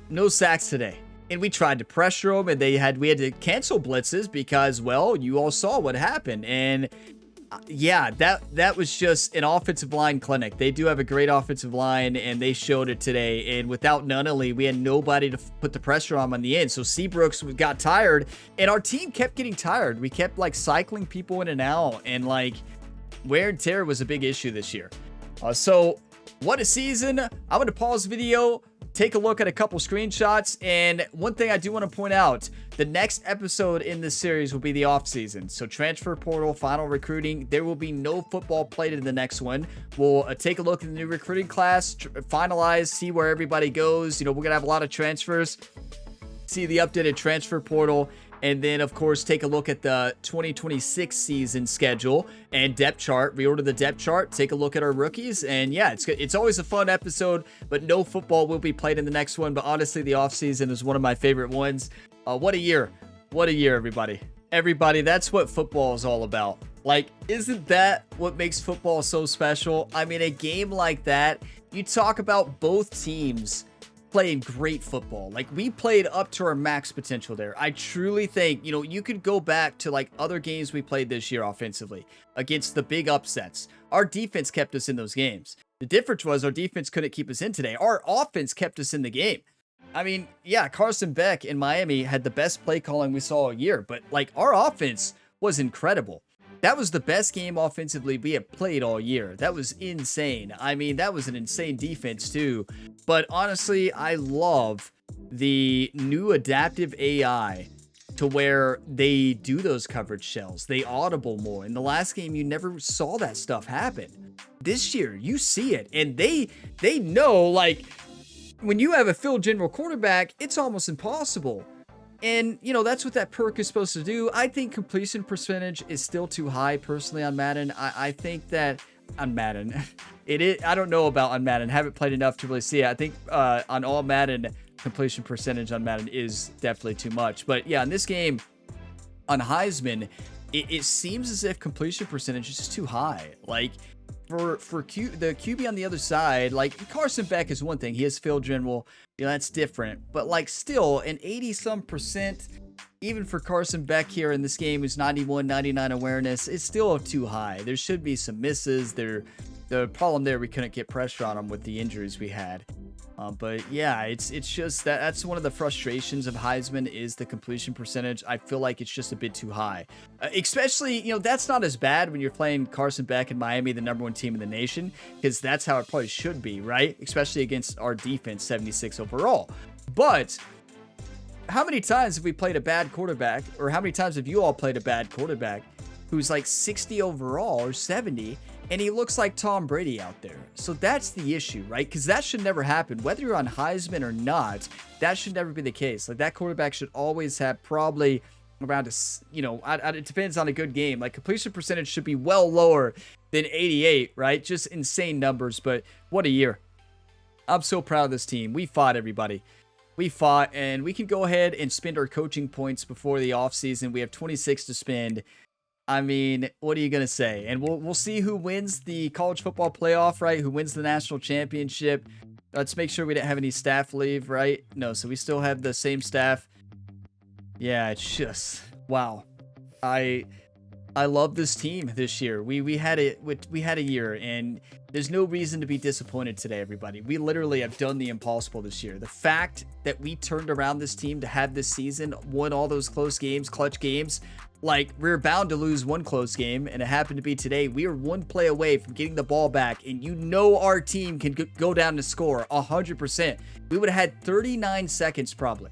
No sacks today. And we tried to pressure them, and we had to cancel blitzes because, well, you all saw what happened. And yeah, that was just an offensive line clinic. They do have a great offensive line, and they showed it today. And without Nunnally, we had nobody to put the pressure on the end. So Seabrooks got tired, and our team kept getting tired. We kept like cycling people in and out, and like wear and tear was a big issue this year. So what a season. I'm going to pause the video, take a look at a couple screenshots, and one thing I do want to point out, the next episode in this series will be the offseason. So transfer portal, final recruiting, there will be no football played in the next one. We'll take a look at the new recruiting class, finalize, see where everybody goes. You know, we're going to have a lot of transfers, see the updated transfer portal, and then, of course, take a look at the 2026 season schedule and depth chart. Reorder the depth chart, take a look at our rookies. And yeah, it's always a fun episode, but no football will be played in the next one. But honestly, the offseason is one of my favorite ones. What a year. What a year, everybody. Everybody, that's what football is all about. Like, isn't that what makes football so special? I mean, a game like that, you talk about both teams playing great football. Like, we played up to our max potential there. I truly think, you know, you could go back to like other games we played this year offensively against the big upsets. Our defense kept us in those games. The difference was our defense couldn't keep us in today. Our offense kept us in the game. I mean, yeah, Carson Beck in Miami had the best play calling we saw all year, but like our offense was incredible. That was the best game offensively we have played all year. That was insane. I mean, that was an insane defense too. But honestly, I love the new adaptive AI to where they do those coverage shells. They audible more. In the last game, you never saw that stuff happen. This year, you see it. And they know, like, when you have a field general quarterback, it's almost impossible. And, you know, that's what that perk is supposed to do. I think completion percentage is still too high, personally, on Madden. I think that on Madden, it is. I don't know about on Madden. Haven't played enough to really see it. I think on all Madden, completion percentage on Madden is definitely too much. But yeah, in this game, on Heisman, it seems as if completion percentage is just too high. Like, for the QB on the other side, like Carson Beck is one thing. He has field general, you know, that's different. But like still an 80-some%, even for Carson Beck here in this game, who's 91, 99 awareness, it's still too high. There should be some misses. The problem there, we couldn't get pressure on him with the injuries we had. But yeah, it's just that's one of the frustrations of Heisman is the completion percentage. I feel like it's just a bit too high, especially, you know, that's not as bad when you're playing Carson Beck in Miami, the #1 team in the nation, because that's how it probably should be, right? Especially against our defense, 76 overall. But how many times have we played a bad quarterback, or how many times have you all played a bad quarterback who's like 60 overall or 70, and he looks like Tom Brady out there? So that's the issue, right? Because that should never happen. Whether you're on Heisman or not, that should never be the case. Like, that quarterback should always have probably around a, you know, it depends on a good game. Like, completion percentage should be well lower than 88, right? Just insane numbers, but what a year. I'm so proud of this team. We fought, everybody. We fought, and we can go ahead and spend our coaching points before the offseason. We have 26 to spend. I mean, what are you going to say? And we'll see who wins the college football playoff, right? Who wins the national championship. Let's make sure we didn't have any staff leave, right? No, so we still have the same staff. Yeah, it's just, wow. I love this team this year. We had a year, and there's no reason to be disappointed today, everybody. We literally have done the impossible this year. The fact that we turned around this team to have this season, won all those close games, clutch games, like we're bound to lose one close game, and it happened to be today. We are one play away from getting the ball back, and you know our team can go down to score 100%. We would have had 39 seconds probably.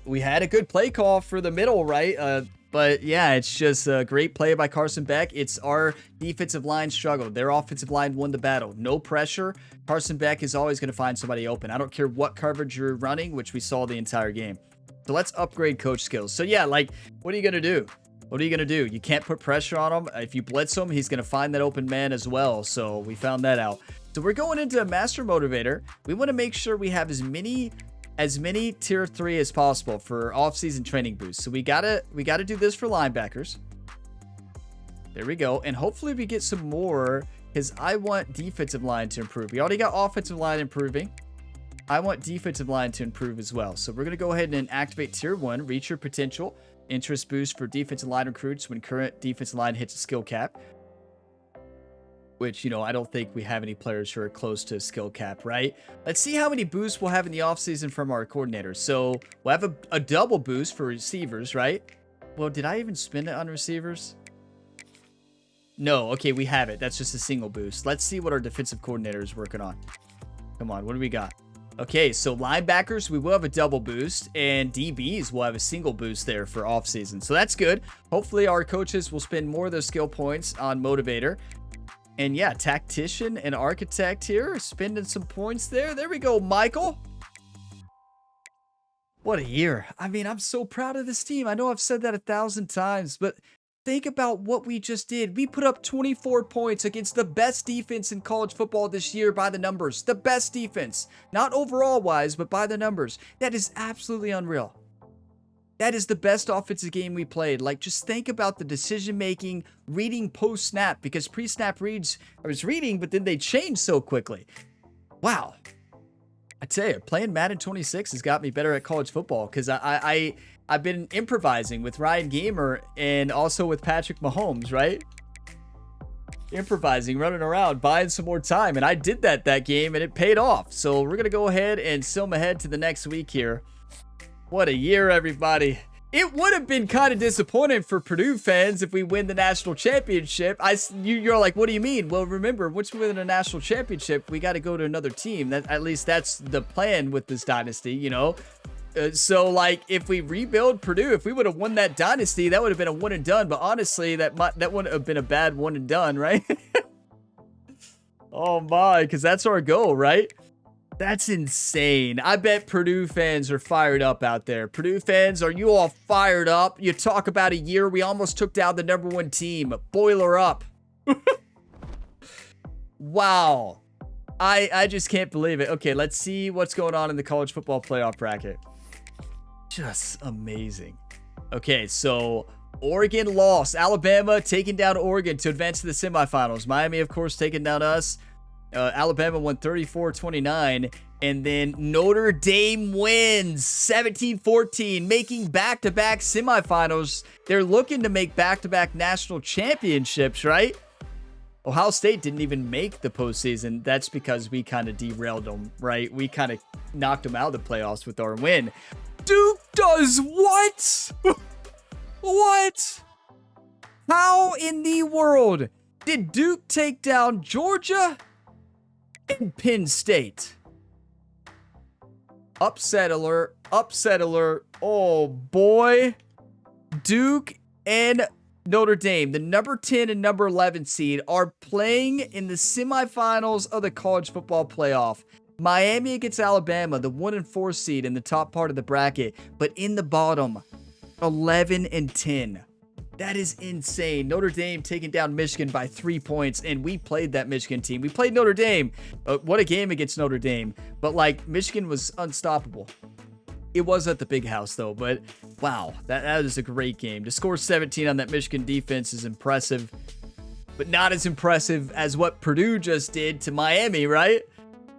We had a good play call for the middle, right? But yeah, it's just a great play by Carson Beck. It's our defensive line struggled. Their offensive line won the battle. No pressure. Carson Beck is always going to find somebody open. I don't care what coverage you're running, which we saw the entire game. So let's upgrade coach skills. So yeah, like, what are you going to do? What are you going to do? You can't put pressure on him. If you blitz him, he's going to find that open man as well. So we found that out. So we're going into Master Motivator. We want to make sure we have as many tier 3 as possible for off-season training boosts. So we gotta do this for linebackers. There we go. And hopefully we get some more, because I want defensive line to improve. We already got offensive line improving. I want defensive line to improve as well. So we're going to go ahead and activate tier 1, reach your potential, interest boost for defensive line recruits when current defensive line hits a skill cap. Which, you know, I don't think we have any players who are close to skill cap, right? Let's see how many boosts we'll have in the offseason from our coordinators. So we'll have a double boost for receivers, right? Well, did I even spend it on receivers? No, okay, we have it. That's just a single boost. Let's see what our defensive coordinator is working on. Come on, what do we got? Okay, so linebackers, we will have a double boost, and DBs will have a single boost there for offseason. So that's good. Hopefully our coaches will spend more of those skill points on Motivator. And yeah, tactician and architect here, spending some points there. There we go, Michael. What a year. I mean, I'm so proud of this team. I know I've said that 1,000 times, but think about what we just did. We put up 24 points against the best defense in college football this year by the numbers. The best defense. Not overall wise, but by the numbers. That is absolutely unreal. That is the best offensive game we played. Like, just think about the decision-making, reading post-snap, because pre-snap reads, I was reading, but then they changed so quickly. Wow. I tell you, playing Madden 26 has got me better at college football, because I've been improvising with Ryan Gamer and also with Patrick Mahomes, right? Improvising, running around, buying some more time, and I did that game, and it paid off. So we're going to go ahead and zoom ahead to the next week here. What a year, everybody. It would have been kind of disappointing for Purdue fans if we win the national championship. You're like, what do you mean? Well, remember, once we win a national championship, we got to go to another team. At least that's the plan with this dynasty, you know? So, like, if we rebuild Purdue, if we would have won that dynasty, that would have been a one and done. But honestly, that wouldn't have been a bad one and done, right? Oh, my, because that's our goal, right? That's insane. I bet Purdue fans are fired up out there. Purdue fans, are you all fired up? You talk about a year we almost took down the #1 team. Boiler up. Wow. I just can't believe it. Okay, let's see what's going on in the college football playoff bracket. Just amazing. Okay, so Oregon lost. Alabama taking down Oregon to advance to the semifinals. Miami, of course, taking down us. Alabama won 34-29, and then Notre Dame wins 17-14, making back-to-back semifinals. They're looking to make back-to-back national championships, right? Ohio State didn't even make the postseason. That's because we kind of derailed them, right? We kind of knocked them out of the playoffs with our win. Duke does what? What? How in the world did Duke take down Georgia and Penn State? Upset alert. Upset alert. Oh, boy. Duke and Notre Dame, the number 10 and number 11 seed, are playing in the semifinals of the college football playoff. Miami against Alabama, the 1 and 4 seed in the top part of the bracket, but in the bottom, 11 and 10. That is insane. Notre Dame taking down Michigan by 3 points, and we played that Michigan team. We played Notre Dame. What a game against Notre Dame. But, like, Michigan was unstoppable. It was at the big house, though, but wow, that is a great game. To score 17 on that Michigan defense is impressive, but not as impressive as what Purdue just did to Miami, right?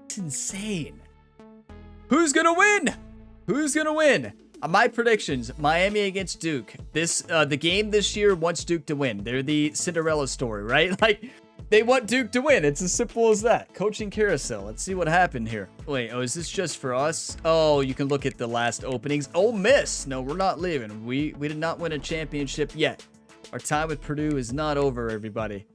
It's insane. Who's going to win? Who's going to win? My predictions, Miami against Duke. The game this year wants Duke to win. They're the Cinderella story, right? Like, they want Duke to win. It's as simple as that. Coaching carousel. Let's see what happened here. Wait, oh, is this just for us? Oh, you can look at the last openings. Ole Miss. No, we're not leaving. We did not win a championship yet. Our time with Purdue is not over, everybody.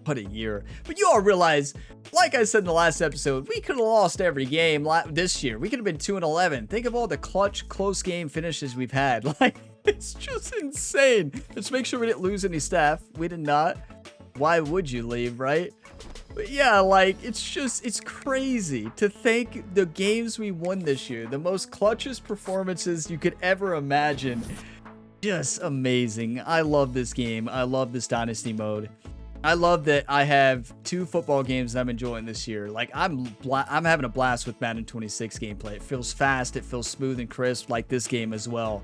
What a year. But you all realize, like I said in the last episode, we could have lost every game this year. We could have been 2-11. Think of all the clutch, close game finishes we've had. Like, it's just insane. Let's make sure we didn't lose any staff. We did not. Why would you leave, right? But yeah, like, it's crazy to think the games we won this year, the most clutchest performances you could ever imagine. Just amazing. I love this game. I love this Dynasty mode. I love that I have 2 football games that I'm enjoying this year. Like, I'm having a blast with Madden 26 gameplay. It feels fast. It feels smooth and crisp, like this game as well.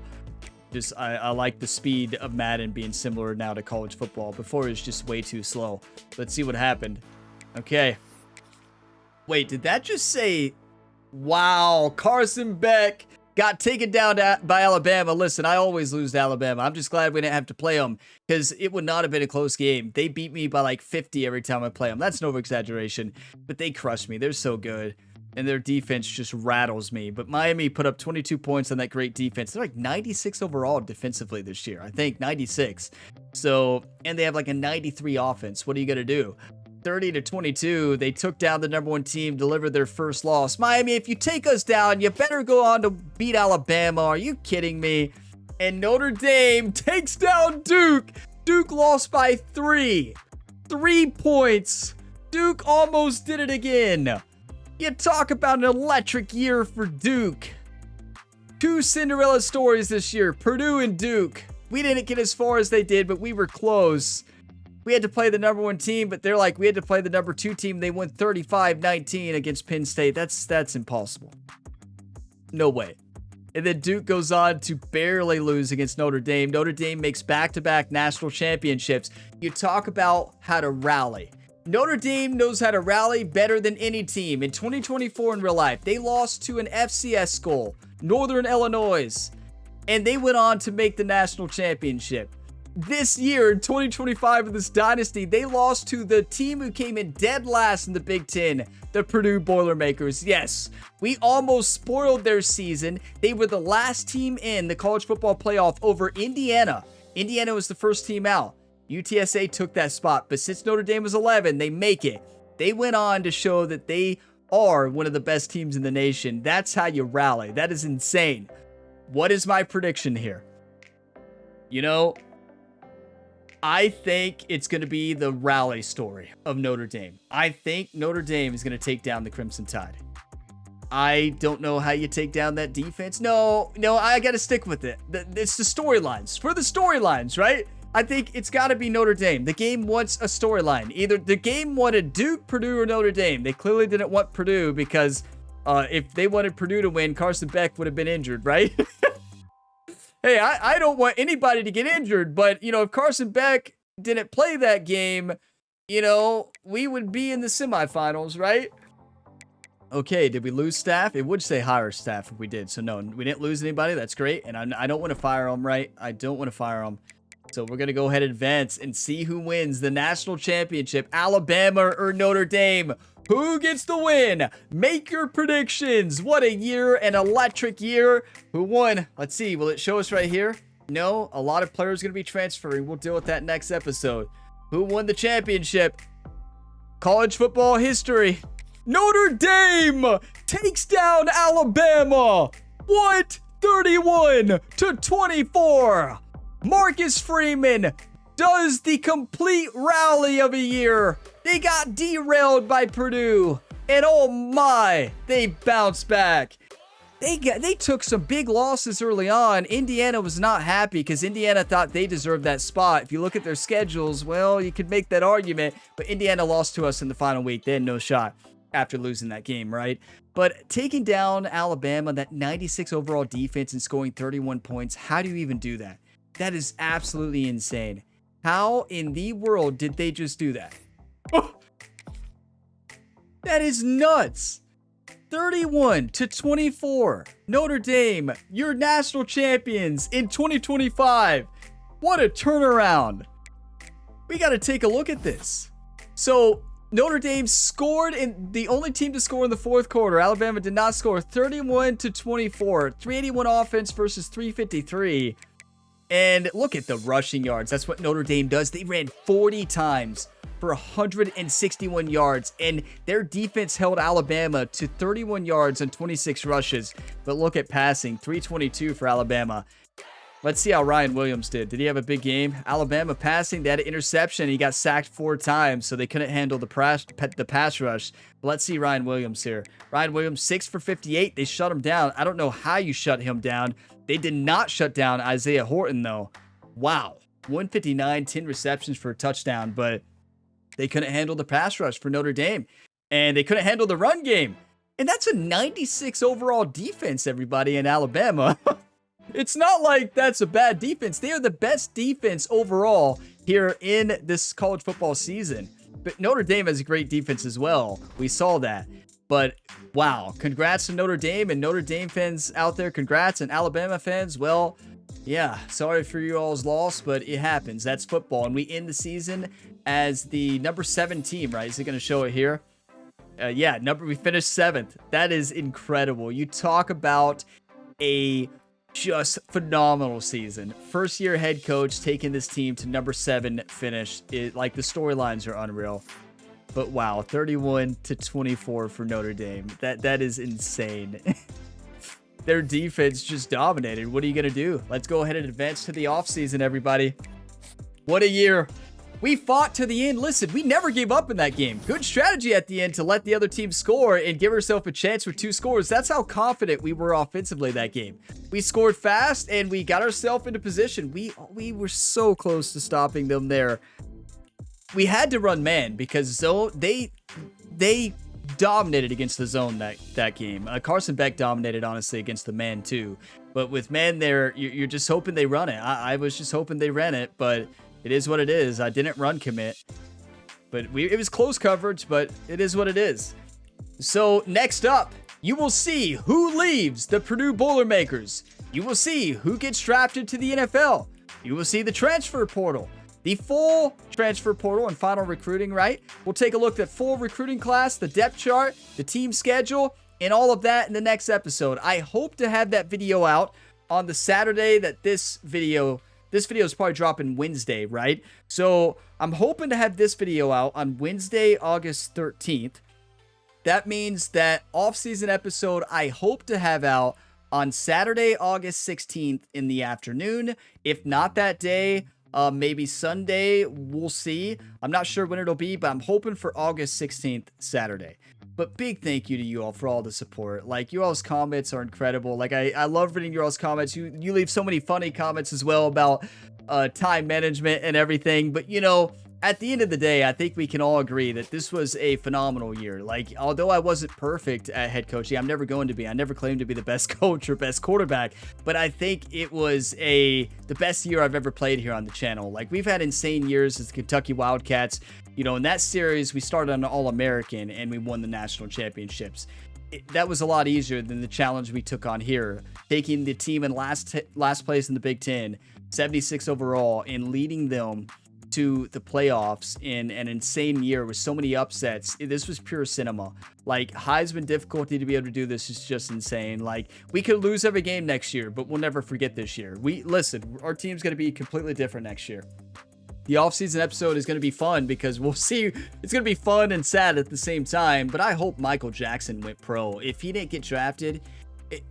Just, I like the speed of Madden being similar now to college football. Before, it was just way too slow. Let's see what happened. Okay. Wait, did that just say, wow, Carson Beck got taken down by Alabama? Listen, I always lose to Alabama. I'm just glad we didn't have to play them, because it would not have been a close game. They beat me by like 50 every time I play them. That's no exaggeration, but they crushed me. They're so good, and their defense just rattles me. But Miami put up 22 points on that great defense. They're like 96 overall defensively this year. I think 96. So, and they have like a 93 offense. What are you going to do? 30-22, they took down the #1 team, delivered their first loss. Miami, if you take us down, you better go on to beat Alabama. Are you kidding me? And Notre Dame takes down Duke. Duke lost by 3. 3 points. Duke almost did it again. You talk about an electric year for Duke. 2 Cinderella stories this year, Purdue and Duke. We didn't get as far as they did, but we were close. We had to play the #1 team, but they're like, we had to play the #2 team. They won 35-19 against Penn State. That's impossible. No way. And then Duke goes on to barely lose against Notre Dame. Notre Dame makes back-to-back national championships. You talk about how to rally. Notre Dame knows how to rally better than any team. In 2024 in real life, they lost to an FCS school, Northern Illinois, and they went on to make the national championship. This year, in 2025 in this Dynasty, they lost to the team who came in dead last in the Big Ten, the Purdue Boilermakers. Yes, we almost spoiled their season. They were the last team in the college football playoff over Indiana. Indiana was the first team out. UTSA took that spot, but since Notre Dame was 11, they make it. They went on to show that they are one of the best teams in the nation. That's how you rally. That is insane. What is my prediction here? You know, I think it's going to be the rally story of Notre Dame. I think Notre Dame is going to take down the Crimson Tide. I don't know how you take down that defense. No, I got to stick with it. It's the storylines. For the storylines, right? I think it's got to be Notre Dame. The game wants a storyline. Either the game wanted Duke, Purdue, or Notre Dame. They clearly didn't want Purdue because if they wanted Purdue to win, Carson Beck would have been injured, right? Hey, I don't want anybody to get injured, but, you know, if Carson Beck didn't play that game, you know, we would be in the semifinals, right? Okay, did we lose staff? It would say hire staff if we did, so no, we didn't lose anybody. That's great, and I don't want to fire them, right? I don't want to fire them. So we're going to go ahead and advance and see who wins the national championship, Alabama or Notre Dame. Who gets the win? Make your predictions. What a year, an electric year. Who won? Let's see. Will it show us right here? No, a lot of players going to be transferring. We'll deal with that next episode. Who won the championship? College football history. Notre Dame takes down Alabama. What? 31-24. Marcus Freeman does the complete rally of a year. They got derailed by Purdue, and oh my, they bounced back. They took some big losses early on. Indiana was not happy because Indiana thought they deserved that spot. If you look at their schedules, well, you could make that argument, but Indiana lost to us in the final week. They had no shot. after losing that game, right? But taking down Alabama, that 96 overall defense, and scoring 31 points, how do you even do that? That is absolutely insane. How in the world did they just do that? That is nuts. 31-24. Notre Dame, you're national champions in 2025. What a turnaround. We got to take a look at this. So Notre Dame scored in the only team to score in the fourth quarter. Alabama did not score. 31-24. 381 offense versus 353. And look at the rushing yards. That's what Notre Dame does. They ran 40 times for 161 yards, and their defense held Alabama to 31 yards and 26 rushes. But look at passing, 322 for Alabama. Let's see how Ryan Williams did. Did he have a big game? Alabama passing, they had an interception. He got sacked 4 times, so they couldn't handle the pass rush. But let's see Ryan Williams here. Ryan Williams, 6 for 58. They shut him down. I don't know how you shut him down. They did not shut down Isaiah Horton, though. Wow. 159, 10 receptions for a touchdown, but they couldn't handle the pass rush for Notre Dame. And they couldn't handle the run game. And that's a 96 overall defense, everybody, in Alabama. It's not like that's a bad defense. They are the best defense overall here in this college football season. But Notre Dame has a great defense as well. We saw that. But wow, congrats to Notre Dame, and Notre Dame fans out there, congrats. And Alabama fans, well, yeah, sorry for you all's loss, but it happens. That's football. And we end the season as the number 7 team, right? Is it going to show it here? Yeah, we finished 7th. That is incredible. You talk about a just phenomenal season. First year head coach taking this team to number 7 finish. Like, the storylines are unreal. But wow, 31-24 for Notre Dame. That is insane. Their defense just dominated. What are you going to do? Let's go ahead and advance to the offseason, everybody. What a year. We fought to the end. Listen, we never gave up in that game. Good strategy at the end to let the other team score and give ourselves a chance with 2 scores. That's how confident we were offensively that game. We scored fast and we got ourselves into position. We were so close to stopping them there. We had to run man because zone, they dominated against the zone that game. Carson Beck dominated, honestly, against the man too. But with man there, you're just hoping they run it. I was just hoping they ran it, but it is what it is. I didn't run commit. But it was close coverage, but it is what it is. So next up, you will see who leaves the Purdue Boilermakers. You will see who gets drafted to the NFL. You will see the transfer portal. The full transfer portal and final recruiting, right? We'll take a look at full recruiting class, the depth chart, the team schedule, and all of that in the next episode. I hope to have that video out on the Saturday that this video is probably dropping Wednesday, right? So I'm hoping to have this video out on Wednesday, August 13th. That means that off-season episode I hope to have out on Saturday, August 16th in the afternoon. If not that day, maybe Sunday, we'll see. I'm not sure when it'll be, but I'm hoping for August 16th, Saturday. But big thank you to you all for all the support. Like, you all's comments are incredible. Like, I love reading your all's comments. You leave so many funny comments as well about time management and everything. But, you know, at the end of the day, I think we can all agree that this was a phenomenal year. Like, although I wasn't perfect at head coaching, I'm never going to be. I never claimed to be the best coach or best quarterback, but I think it was the best year I've ever played here on the channel. Like, we've had insane years as the Kentucky Wildcats. You know, in that series, we started on All-American and we won the national championships. That was a lot easier than the challenge we took on here, taking the team in last place in the Big Ten, 76 overall, and leading them to the playoffs in an insane year with so many upsets. This was pure cinema. Like, Heisman difficulty to be able to do this is just insane. Like, we could lose every game next year, but we'll never forget this year. Listen, our team's going to be completely different next year. The offseason episode is going to be fun because we'll see. It's going to be fun and sad at the same time, but I hope Michael Jackson went pro. If he didn't get drafted, it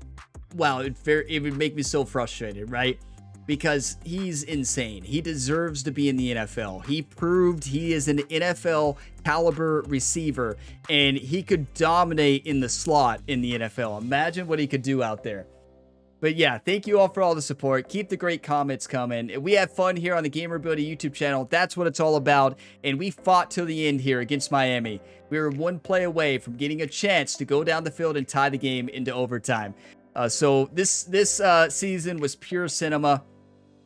would make me so frustrated, right? Because he's insane. He deserves to be in the NFL. He proved he is an NFL caliber receiver, and he could dominate in the slot in the NFL. Imagine what he could do out there. But yeah, thank you all for all the support. Keep the great comments coming. We have fun here on the Gamer Ability YouTube channel. That's what it's all about. And we fought till the end here against Miami. We were one play away from getting a chance to go down the field and tie the game into overtime. So this season was pure cinema.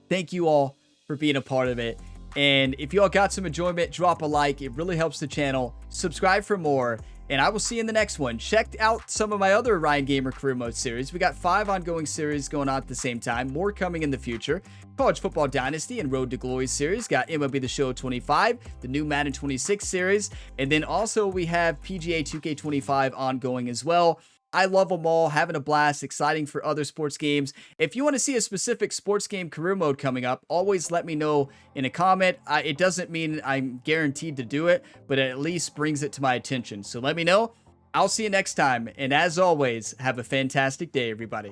Thank you all for being a part of it. And if you all got some enjoyment, drop a like. It really helps the channel. Subscribe for more. And I will see you in the next one. Check out some of my other Ryan Gamer Career Mode series. We got 5 ongoing series going on at the same time. More coming in the future. College Football Dynasty and Road to Glory series. Got MLB The Show 25, the new Madden 26 series. And then also we have PGA 2K25 ongoing as well. I love them all, having a blast, exciting for other sports games. If you want to see a specific sports game career mode coming up, always let me know in a comment. It doesn't mean I'm guaranteed to do it, but it at least brings it to my attention. So let me know. I'll see you next time. And as always, have a fantastic day, everybody.